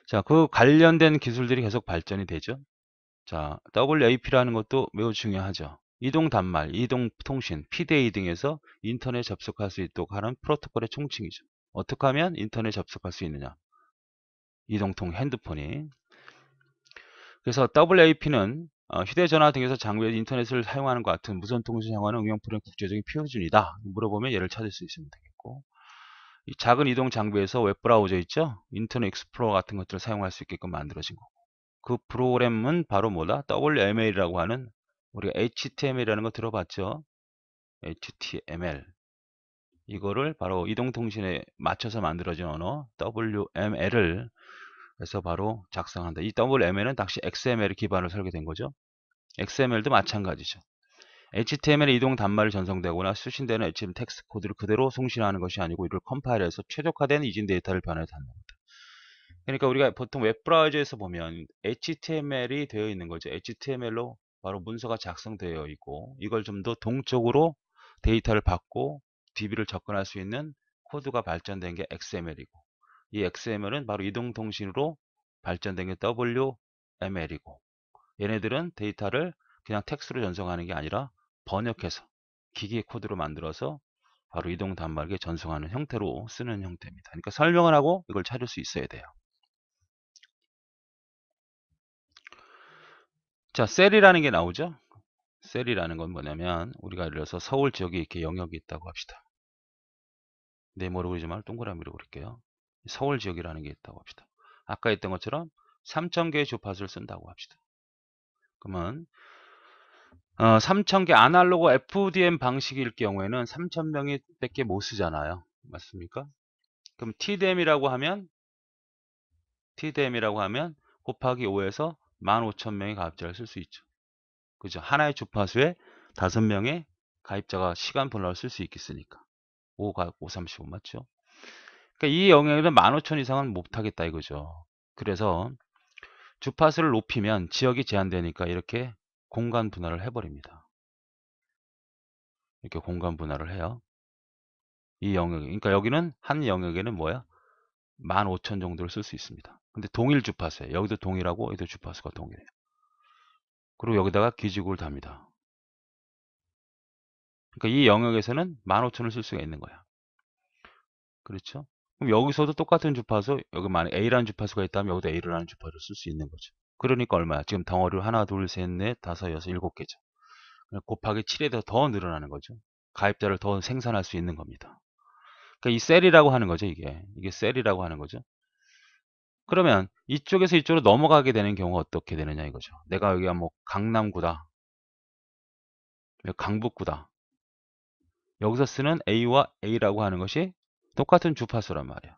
자, 그 관련된 기술들이 계속 발전이 되죠. 자, WAP라는 것도 매우 중요하죠. 이동 단말, 이동 통신, PDA 등에서 인터넷 접속할 수 있도록 하는 프로토콜의 총칭이죠. 어떻게 하면 인터넷 접속할 수 있느냐? 이동통 핸드폰이. 그래서 WAP는 휴대전화 등에서 장비에 인터넷을 사용하는 것 같은 무선 통신 사용하는 응용 프로그램 국제적인 표준이다. 물어보면 얘를 찾을 수 있으면 되겠고. 이 작은 이동 장비에서 웹브라우저 있죠? 인터넷 익스플로러 같은 것들을 사용할 수 있게끔 만들어진 거고. 그 프로그램은 바로 뭐다? WML이라고 하는 우리가 HTML이라는 거 들어봤죠? HTML. 이거를 바로 이동통신에 맞춰서 만들어진 언어 WML을 그래서 바로 작성한다. 이 WML은 당시 XML 기반으로 설계된 거죠. XML도 마찬가지죠. HTML의 이동 단말이 전송되거나 수신되는 HTML 텍스트 코드를 그대로 송신하는 것이 아니고 이를 컴파일해서 최적화된 이진 데이터를 변환해 담는다. 그러니까 우리가 보통 웹브라우저에서 보면 HTML이 되어 있는 거죠. HTML로 바로 문서가 작성되어 있고 이걸 좀 더 동적으로 데이터를 받고 DB를 접근할 수 있는 코드가 발전된 게 XML이고 이 XML은 바로 이동통신으로 발전된 게 ML이고, 얘네들은 데이터를 그냥 텍스트로 전송하는 게 아니라 번역해서 기계 코드로 만들어서 바로 이동 단말기에 전송하는 형태로 쓰는 형태입니다. 그러니까 설명을 하고 이걸 찾을 수 있어야 돼요. 자, 셀이라는 게 나오죠. 셀이라는 건 뭐냐면 우리가 예를 들어서 서울 지역에 이렇게 영역이 있다고 합시다. 네모로 그리지 말고 동그라미로 그릴게요. 서울 지역이라는 게 있다고 합시다. 아까 했던 것처럼 3,000개의 주파수를 쓴다고 합시다. 그러면 3,000개 아날로그 FDM 방식일 경우에는 3,000명이 밖에 못 쓰잖아요. 맞습니까? 그럼 TDM이라고 하면 곱하기 5에서 15,000명의 가입자를 쓸 수 있죠. 그죠? 하나의 주파수에 5명의 가입자가 시간 분할을 쓸 수 있겠으니까. 5가 5, 35 맞죠? 그러니까 이 영역에는 15,000 이상은 못하겠다 이거죠. 그래서 주파수를 높이면 지역이 제한되니까 이렇게 공간 분할을 해버립니다. 이렇게 공간 분할을 해요. 이 영역, 그러니까 여기는 한 영역에는 뭐야? 15,000 정도를 쓸 수 있습니다. 근데 동일 주파수예요. 여기도 동일하고 여기도 주파수가 동일해요. 그리고 여기다가 기지국을 답니다. 그러니까 이 영역에서는 15,000을 쓸 수가 있는 거야. 그렇죠? 그럼 여기서도 똑같은 주파수, 여기 만약 A라는 주파수가 있다면 여기도 A라는 주파수를 쓸 수 있는 거죠. 그러니까 얼마야? 지금 덩어리로 하나, 둘, 셋, 넷, 다섯, 여섯, 일곱 개죠. 곱하기 7에 더 늘어나는 거죠. 가입자를 더 생산할 수 있는 겁니다. 그러니까 이 셀이라고 하는 거죠, 이게 셀이라고 하는 거죠. 그러면 이쪽에서 이쪽으로 넘어가게 되는 경우가 어떻게 되느냐 이거죠. 내가 여기가 뭐 강남구다, 여기 강북구다. 여기서 쓰는 A와 A라고 하는 것이 똑같은 주파수란 말이야.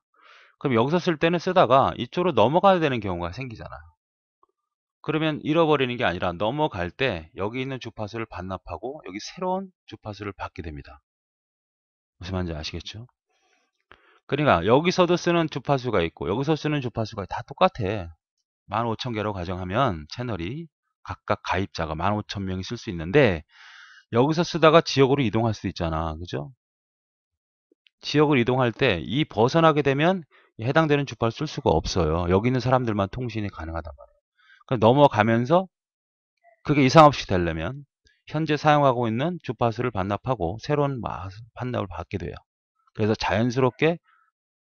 그럼 여기서 쓸 때는 쓰다가 이쪽으로 넘어가야 되는 경우가 생기잖아요. 그러면 잃어버리는 게 아니라 넘어갈 때 여기 있는 주파수를 반납하고 여기 새로운 주파수를 받게 됩니다. 무슨 말인지 아시겠죠? 그러니까 여기서도 쓰는 주파수가 있고 여기서 쓰는 주파수가 다 똑같아. 15,000개로 가정하면 채널이 각각 가입자가 15,000명이 쓸 수 있는데 여기서 쓰다가 지역으로 이동할 수도 있잖아. 그죠? 지역을 이동할 때 이 벗어나게 되면 해당되는 주파수 쓸 수가 없어요. 여기 있는 사람들만 통신이 가능하단 말이에요. 그러니까 넘어가면서 그게 이상 없이 되려면 현재 사용하고 있는 주파수를 반납하고 새로운 반납을 받게 돼요. 그래서 자연스럽게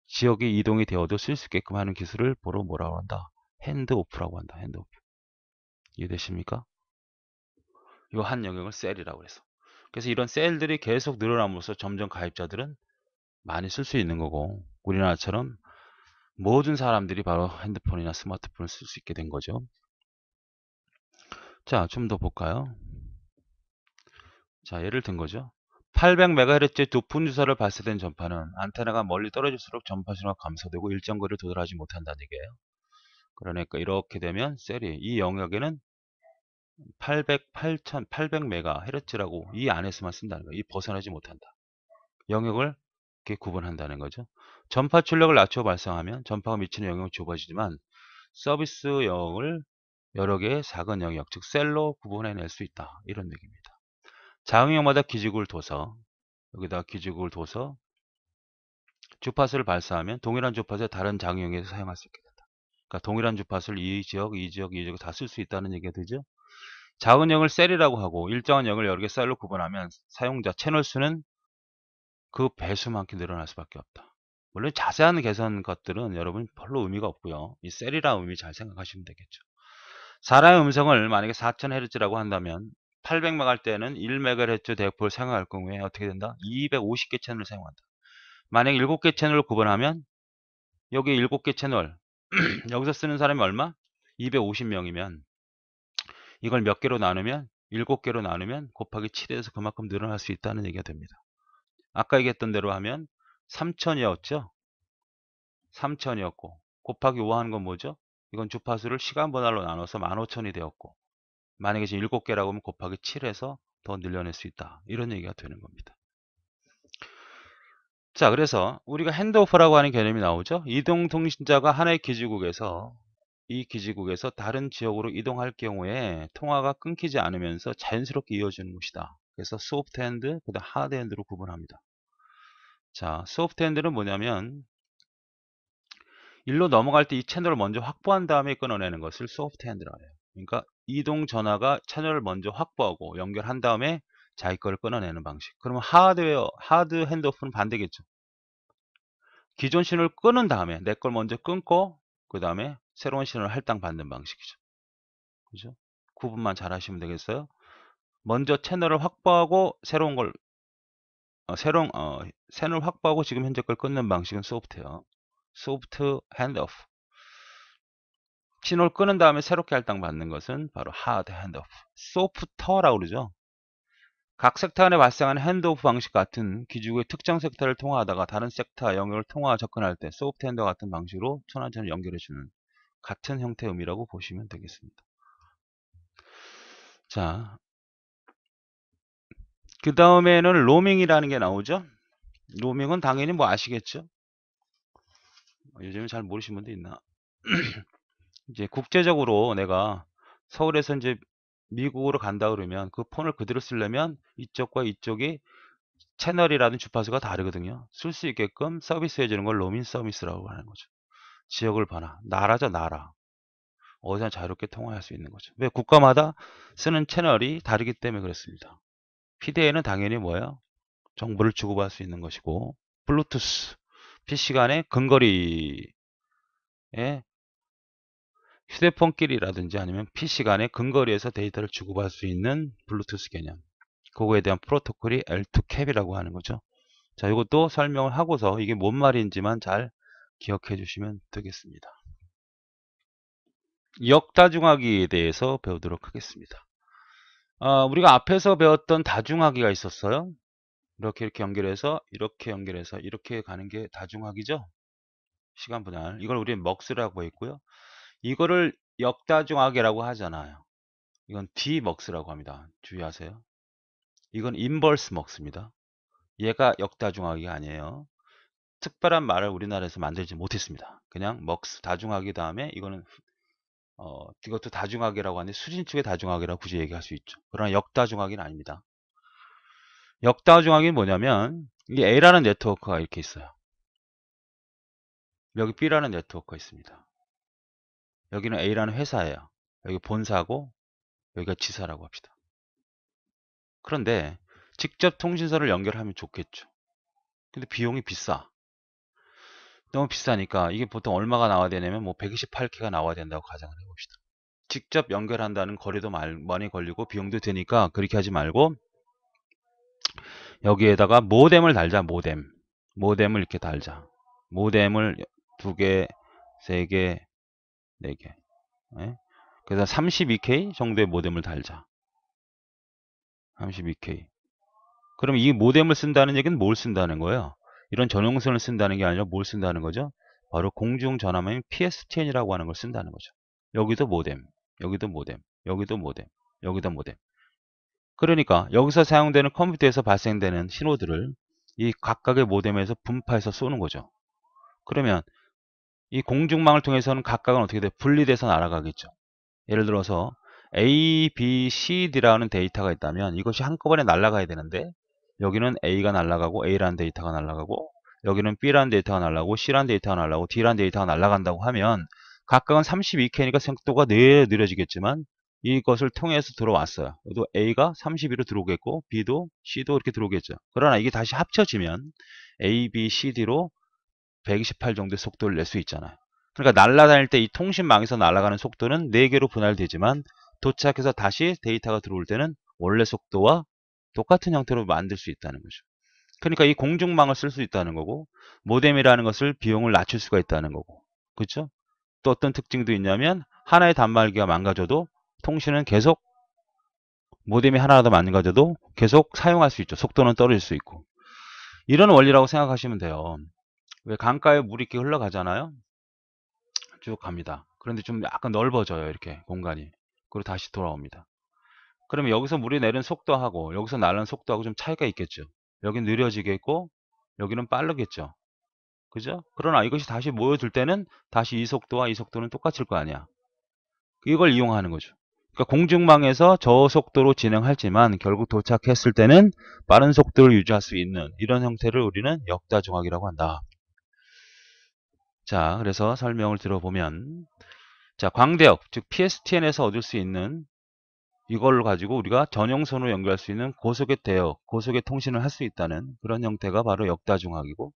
지역이 이동이 되어도 쓸 수 있게끔 하는 기술을 보러 뭐라고 한다? 핸드오프라고 한다. 핸드오프. 이해되십니까? 이 한 영역을 셀이라고 해서. 그래서 이런 셀들이 계속 늘어남으로써 점점 가입자들은 많이 쓸 수 있는 거고 우리나라처럼 모든 사람들이 바로 핸드폰이나 스마트폰을 쓸 수 있게 된 거죠. 자, 좀 더 볼까요? 자, 예를 든 거죠. 800MHz의 높은 주사를 발사된 전파는 안테나가 멀리 떨어질수록 전파 신호가 감소되고 일정 거리를 도달하지 못한다는 얘기예요. 그러니까 이렇게 되면 셀이 이 영역에는 800MHz라고 이 안에서만 쓴다는 거예요. 이 벗어나지 못한다. 영역을 이렇게 구분한다는 거죠. 전파 출력을 낮춰 발생하면 전파가 미치는 영역이 좁아지지만 서비스 영역을 여러 개의 작은 영역, 즉 셀로 구분해낼 수 있다. 이런 얘기입니다. 자응역마다 기지국을 둬서 여기다 기지국을 둬서 주파수를 발사하면 동일한 주파수에 다른 자응역에서 사용할 수 있게 된다. 그러니까 동일한 주파수를 이 지역, 이 지역, 이 지역 다 쓸 수 있다는 얘기가 되죠. 작은 역을 셀이라고 하고 일정한 역을 여러 개 셀로 구분하면 사용자 채널 수는 그 배수만큼 늘어날 수밖에 없다. 물론 자세한 개선 것들은 여러분 별로 의미가 없고요. 이 셀이라는 의미 잘 생각하시면 되겠죠. 사람의 음성을 만약에 4000Hz라고 한다면 800MHz 할 때는 1MHz 대역폭을 사용할 경우에 어떻게 된다? 250개 채널을 사용한다. 만약 7개 채널을 구분하면 여기 7개 채널 여기서 쓰는 사람이 얼마? 250명이면 이걸 몇 개로 나누면 7개로 나누면 곱하기 7에서 그만큼 늘어날 수 있다는 얘기가 됩니다. 아까 얘기했던 대로 하면 3000이었죠? 3000이었고 곱하기 5 하는 건 뭐죠? 이건 주파수를 시간 분할로 나눠서 15,000이 되었고 만약에 지금 7개라고 하면 곱하기 7해서 더 늘려낼 수 있다. 이런 얘기가 되는 겁니다. 자, 그래서 우리가 핸드오프라고 하는 개념이 나오죠. 이동통신자가 하나의 기지국에서 이 기지국에서 다른 지역으로 이동할 경우에 통화가 끊기지 않으면서 자연스럽게 이어지는 것이다. 그래서 소프트핸드, 그다음 하드핸드로 구분합니다. 자, 소프트핸드는 뭐냐면 일로 넘어갈 때 이 채널을 먼저 확보한 다음에 끊어내는 것을 소프트 핸드라고 해요. 그러니까 이동 전화가 채널을 먼저 확보하고 연결한 다음에 자기 거를 끊어내는 방식. 그러면 하드 핸드오프는 반대겠죠. 기존 신호를 끊은 다음에 내 걸 먼저 끊고 그 다음에 새로운 신호를 할당받는 방식이죠. 그죠? 구분만 잘 하시면 되겠어요. 먼저 채널을 확보하고 채널 확보하고 지금 현재 걸 끊는 방식은 소프트예요. 소프트 핸드오프. 신호를 끊은 다음에 새롭게 할당받는 것은 바로 하드 핸드오프. 소프터라고 그러죠. 각 섹터 안에 발생하는 핸드오프 방식 같은 기지국의 특정 섹터를 통화하다가 다른 섹터와 영역을 통화 접근할 때 소프트 핸드 같은 방식으로 천안천을 연결해주는 같은 형태의 의미라고 보시면 되겠습니다. 자, 그 다음에는 로밍이라는 게 나오죠. 로밍은 당연히 뭐 아시겠죠. 요즘에 잘 모르시는 분도 있나. 이제 국제적으로 내가 서울에서 이제 미국으로 간다 그러면 그 폰을 그대로 쓰려면 이쪽과 이쪽이 채널이라든 주파수가 다르거든요. 쓸 수 있게끔 서비스 해주는 걸 로밍 서비스라고 하는 거죠. 지역을 봐라. 나라죠, 나라. 어디서나 자유롭게 통화할 수 있는 거죠. 왜? 국가마다 쓰는 채널이 다르기 때문에 그렇습니다. PDA는 당연히 뭐예요? 정보를 주고받을 수 있는 것이고, 블루투스, PC 간의 근거리에 휴대폰끼리라든지 아니면 PC 간의 근거리에서 데이터를 주고받을 수 있는 블루투스 개념. 그거에 대한 프로토콜이 L2CAP이라고 하는 거죠. 자, 이것도 설명을 하고서 이게 뭔 말인지만 잘 기억해 주시면 되겠습니다. 역다중화기에 대해서 배우도록 하겠습니다. 우리가 앞에서 배웠던 다중화기가 있었어요. 이렇게 연결해서 이렇게 가는 게 다중화기죠. 시간 분할. 이걸 우리는 먹스라고 했고요. 이거를 역다중화기라고 하잖아요. 이건 디먹스라고 합니다. 주의하세요. 이건 인버스 먹스입니다. 얘가 역다중화기가 아니에요. 특별한 말을 우리나라에서 만들지 못했습니다. 그냥 먹스 다중화기 다음에 이것도 다중화기라고 하는데 수진축의 다중화기라고 굳이 얘기할 수 있죠. 그러나 역다중화기는 아닙니다. 역다중화기는 뭐냐면 이게 A라는 네트워크가 이렇게 있어요. 여기 B라는 네트워크가 있습니다. 여기는 A라는 회사예요. 여기 본사고 여기가 지사라고 합시다. 그런데 직접 통신선을 연결하면 좋겠죠. 근데 비용이 비싸. 너무 비싸니까 이게 보통 얼마가 나와야 되냐면 뭐 128K가 나와야 된다고 가정을 해봅시다. 직접 연결한다는 거리도 많이 걸리고 비용도 드니까 그렇게 하지 말고 여기에다가 모뎀을 달자. 모뎀을 이렇게 달자. 모뎀을 2개, 3개, 4개. 예? 그래서 32K 정도의 모뎀을 달자. 32K. 그럼 이 모뎀을 쓴다는 얘기는 뭘 쓴다는 거예요? 이런 전용선을 쓴다는 게 아니라 뭘 쓴다는 거죠? 바로 공중전화망인 PSTN이라고 하는 걸 쓴다는 거죠. 여기도 모뎀, 여기도 모뎀, 여기도 모뎀, 여기도 모뎀. 그러니까 여기서 사용되는 컴퓨터에서 발생되는 신호들을 이 각각의 모뎀에서 분파해서 쏘는 거죠. 그러면 이 공중망을 통해서는 각각은 어떻게 돼? 분리돼서 날아가겠죠. 예를 들어서 A, B, C, D라는 데이터가 있다면 이것이 한꺼번에 날아가야 되는데 여기는 A가 날아가고 A라는 데이터가 날아가고 여기는 B라는 데이터가 날아가고 C라는 데이터가 날아가고 D라는 데이터가 날아간다고 하면 각각은 32K니까 속도가 느려지겠지만 이것을 통해서 들어왔어요. 또 A가 32로 들어오겠고 B도 C도 이렇게 들어오겠죠. 그러나 이게 다시 합쳐지면 A, B, C, D로 128 정도의 속도를 낼 수 있잖아요. 그러니까 날아다닐 때 이 통신망에서 날아가는 속도는 4개로 분할되지만 도착해서 다시 데이터가 들어올 때는 원래 속도와 똑같은 형태로 만들 수 있다는 거죠. 그러니까 이 공중망을 쓸 수 있다는 거고 모뎀이라는 것을 비용을 낮출 수가 있다는 거고 그렇죠? 또 어떤 특징도 있냐면 하나의 단말기가 망가져도 통신은 계속 모뎀이 하나라도 망가져도 계속 사용할 수 있죠. 속도는 떨어질 수 있고 이런 원리라고 생각하시면 돼요. 왜 강가에 물이 이렇게 흘러가잖아요. 쭉 갑니다. 그런데 좀 약간 넓어져요. 이렇게 공간이. 그리고 다시 돌아옵니다. 그러면 여기서 물이 내리는 속도하고 여기서 나르는 속도하고 좀 차이가 있겠죠. 여기는 느려지겠고 여기는 빠르겠죠. 그죠? 그러나 이것이 다시 모여들 때는 다시 이 속도와 이 속도는 똑같을 거 아니야. 이걸 이용하는 거죠. 그러니까 공중망에서 저속도로 진행하지만 결국 도착했을 때는 빠른 속도를 유지할 수 있는 이런 형태를 우리는 역다중화기라고 한다. 자, 그래서 설명을 들어보면, 자, 광대역, 즉 PSTN에서 얻을 수 있는 이걸 가지고 우리가 전용선으로 연결할 수 있는 고속의 대역, 고속의 통신을 할 수 있다는 그런 형태가 바로 역다중학이고,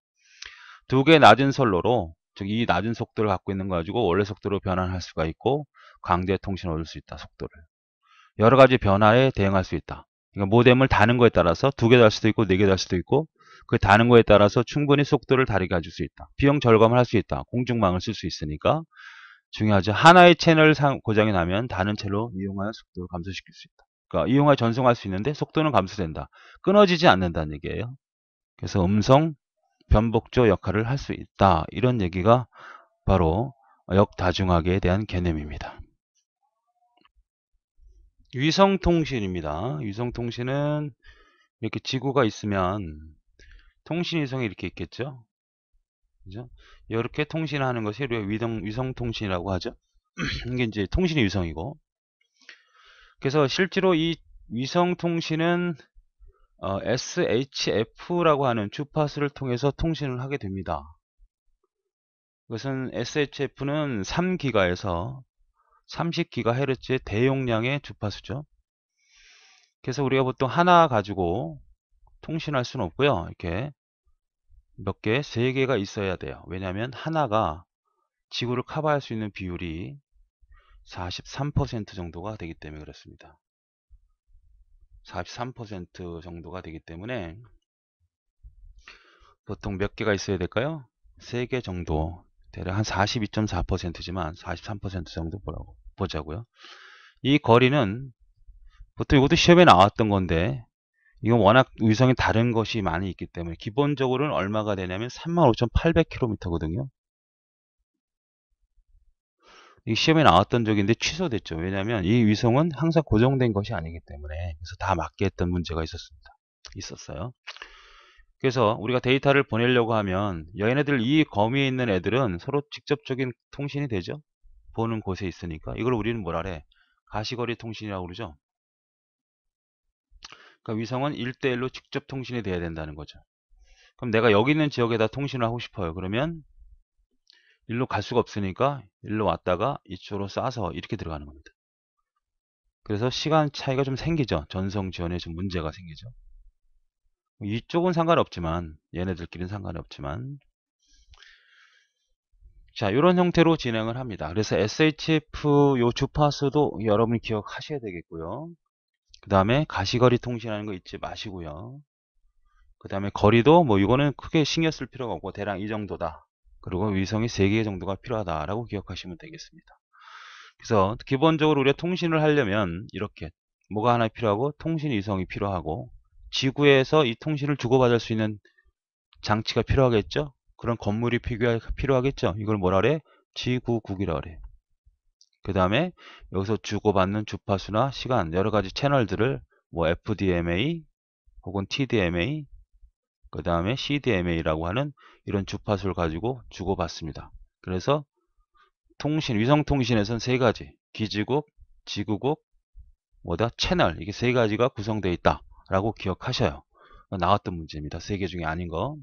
두 개의 낮은 선로로, 즉 이 낮은 속도를 갖고 있는 거 가지고 원래 속도로 변환할 수가 있고, 광대 통신을 얻을 수 있다, 속도를. 여러 가지 변화에 대응할 수 있다. 그러니까 모뎀을 다는 거에 따라서 두 개 달 수도 있고 네 개 달 수도 있고, 그 다는 거에 따라서 충분히 속도를 다르게 해줄 수 있다. 비용 절감을 할 수 있다. 공중망을 쓸 수 있으니까 중요하죠. 하나의 채널 고장이 나면 다른 채널로 이용하여 속도를 감소시킬 수 있다. 그러니까 이용하여 전송할 수 있는데 속도는 감소된다. 끊어지지 않는다는 얘기예요. 그래서 음성 변복조 역할을 할 수 있다. 이런 얘기가 바로 역다중학에 대한 개념입니다. 위성통신입니다. 위성통신은 이렇게 지구가 있으면 통신위성이 이렇게 있겠죠. 그죠? 이렇게 통신하는 것이 위성통신이라고 하죠. 이게 이제 통신의 위성이고. 그래서 실제로 이 위성통신은 SHF라고 하는 주파수를 통해서 통신을 하게 됩니다. 그것은 SHF는 3기가에서 30GHz의 대용량의 주파수죠. 그래서 우리가 보통 하나 가지고 통신할 수는 없고요. 이렇게 몇 개, 세 개가 있어야 돼요. 왜냐하면 하나가 지구를 커버할 수 있는 비율이 43% 정도가 되기 때문에 그렇습니다. 43% 정도가 되기 때문에 보통 몇 개가 있어야 될까요? 3개 정도, 대략 한 42.4%지만 43% 정도 보자고요. 이 거리는 보통 이것도 시험에 나왔던 건데, 이건 워낙 위성이 다른 것이 많이 있기 때문에 기본적으로는 얼마가 되냐면 35,800km거든요. 이 시험에 나왔던 적인데 취소됐죠. 왜냐하면 이 위성은 항상 고정된 것이 아니기 때문에. 그래서 다 맞게 했던 문제가 있었어요. 그래서 우리가 데이터를 보내려고 하면 얘네들 이 거미에 있는 애들은 서로 직접적인 통신이 되죠. 보는 곳에 있으니까. 이걸 우리는 뭐라 그래? 가시거리 통신이라고 그러죠. 그러니까 위성은 1대1로 직접 통신이 돼야 된다는 거죠. 그럼 내가 여기 있는 지역에다 통신을 하고 싶어요. 그러면 일로 갈 수가 없으니까 일로 왔다가 이쪽으로 쏴서 이렇게 들어가는 겁니다. 그래서 시간 차이가 좀 생기죠. 전송 지원에 좀 문제가 생기죠. 이쪽은 상관없지만 얘네들끼리는 상관이 없지만, 자, 이런 형태로 진행을 합니다. 그래서 SHF 요 주파수도 여러분이 기억하셔야 되겠고요. 그 다음에 가시거리 통신하는 거 잊지 마시고요. 그 다음에 거리도 뭐 이거는 크게 신경 쓸 필요가 없고 대략 이 정도다. 그리고 위성이 3개 정도가 필요하다라고 기억하시면 되겠습니다. 그래서 기본적으로 우리가 통신을 하려면 이렇게 뭐가 하나 필요하고 통신 위성이 필요하고 지구에서 이 통신을 주고받을 수 있는 장치가 필요하겠죠. 그런 건물이 필요하겠죠. 이걸 뭐라 그래? 지구국이라 그래. 그 다음에 여기서 주고받는 주파수나 시간 여러 가지 채널들을 뭐 FDMA 혹은 TDMA 그 다음에 CDMA라고 하는 이런 주파수를 가지고 주고받습니다. 그래서 위성통신에서는 세 가지 기지국, 지구국, 뭐다 채널 이게 세 가지가 구성되어 있다라고 기억하셔요. 나왔던 문제입니다. 세 개 중에 아닌 거.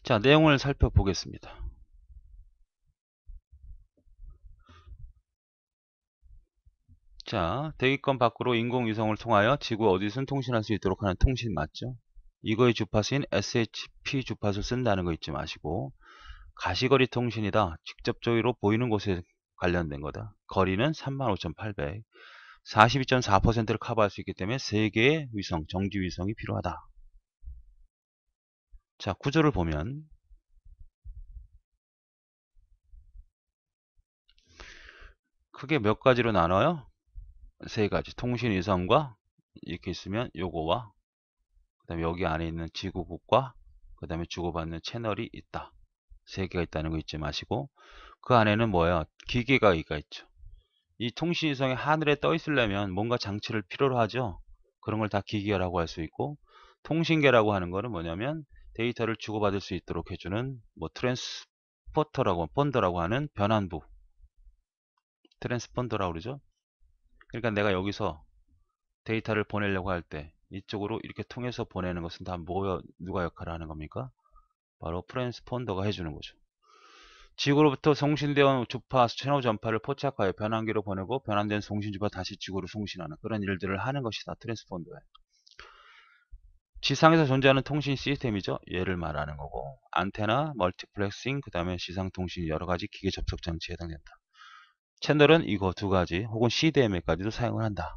자, 내용을 살펴보겠습니다. 자, 대기권 밖으로 인공위성을 통하여 지구 어디선 통신할 수 있도록 하는 통신 맞죠? 이거의 주파수인 SHP 주파수를 쓴다는 거 잊지 마시고, 가시거리 통신이다. 직접적으로 보이는 곳에 관련된 거다. 거리는 35,800. 42.4%를 커버할 수 있기 때문에 3개의 위성, 정지 위성이 필요하다. 자, 구조를 보면 크게 몇 가지로 나눠요? 세 가지. 통신 위성과 이렇게 있으면 요거와 그 다음에 여기 안에 있는 지구국과 그 다음에 주고받는 채널이 있다. 세 개가 있다는 거 잊지 마시고, 그 안에는 뭐야? 기계가 있죠. 이 통신위성이 하늘에 떠 있으려면 뭔가 장치를 필요로 하죠. 그런 걸 다 기계라고 할 수 있고, 통신계라고 하는 거는 뭐냐면 데이터를 주고받을 수 있도록 해주는 뭐 펀더라고 하는 변환부, 트랜스펀더라고 그러죠. 그러니까 내가 여기서 데이터를 보내려고 할 때 이쪽으로 이렇게 통해서 보내는 것은 다 누가 역할을 하는 겁니까? 바로 트랜스폰더가 해주는 거죠. 지구로부터 송신되어 주파 채널 전파를 포착하여 변환기로 보내고 변환된 송신 주파 다시 지구로 송신하는 그런 일들을 하는 것이다. 트랜스폰더에. 지상에서 존재하는 통신 시스템이죠. 얘를 말하는 거고 안테나, 멀티플렉싱, 그 다음에 지상통신 여러가지 기계 접속 장치에 해당된다. 채널은 이거 두 가지 혹은 CDMA까지도 사용을 한다.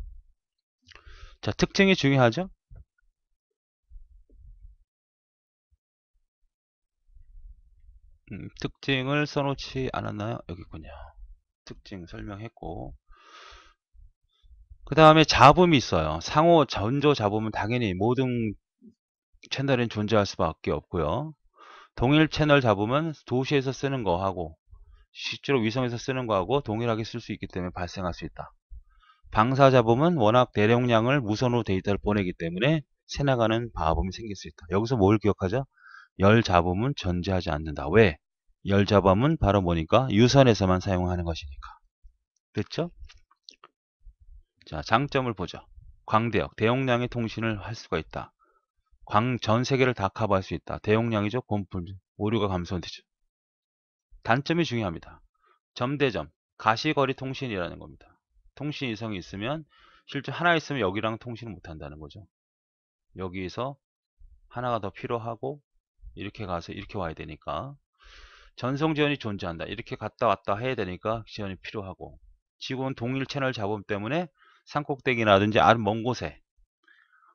자, 특징이 중요하죠. 특징을 써놓지 않았나요? 여기 있군요. 특징 설명했고 그 다음에 잡음이 있어요. 상호 전조 잡음은 당연히 모든 채널엔 존재할 수밖에 없고요. 동일 채널 잡음은 도시에서 쓰는 거하고 실제로 위성에서 쓰는 거하고 동일하게 쓸 수 있기 때문에 발생할 수 있다. 방사 잡음은 워낙 대용량을 무선으로 데이터를 보내기 때문에 새나가는 잡음이 생길 수 있다. 여기서 뭘 기억하죠? 열 잡음은 존재하지 않는다. 왜? 열 잡음은 바로 뭐니까 유선에서만 사용하는 것이니까. 됐죠? 자, 장점을 보죠. 광대역, 대용량의 통신을 할 수가 있다. 전 세계를 다 커버할 수 있다. 대용량이죠. 본품, 오류가 감소되죠. 단점이 중요합니다. 점대점, 가시거리 통신이라는 겁니다. 통신 이성이 있으면 실제 하나 있으면 여기랑 통신을 못한다는 거죠. 여기서 하나가 더 필요하고 이렇게 가서 이렇게 와야 되니까 전송 지원이 존재한다. 이렇게 갔다 왔다 해야 되니까 지원이 필요하고 지구는 동일 채널 잡음 때문에 산꼭대기라든지 아주 먼 곳에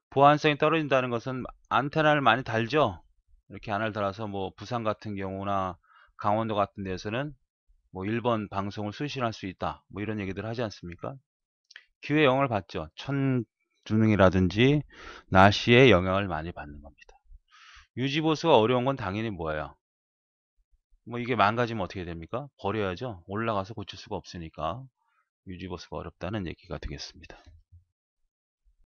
보안성이 떨어진다는 것은 안테나를 많이 달죠. 이렇게 안을 달아서 뭐 부산 같은 경우나 강원도 같은 데서는 뭐 1번 방송을 수신할 수 있다. 뭐 이런 얘기들 하지 않습니까? 기후의 영향을 받죠. 천두능이라든지 날씨의 영향을 많이 받는 겁니다. 유지보수가 어려운 건 당연히 뭐예요? 뭐 이게 망가지면 어떻게 됩니까? 버려야죠. 올라가서 고칠 수가 없으니까 유지보수가 어렵다는 얘기가 되겠습니다.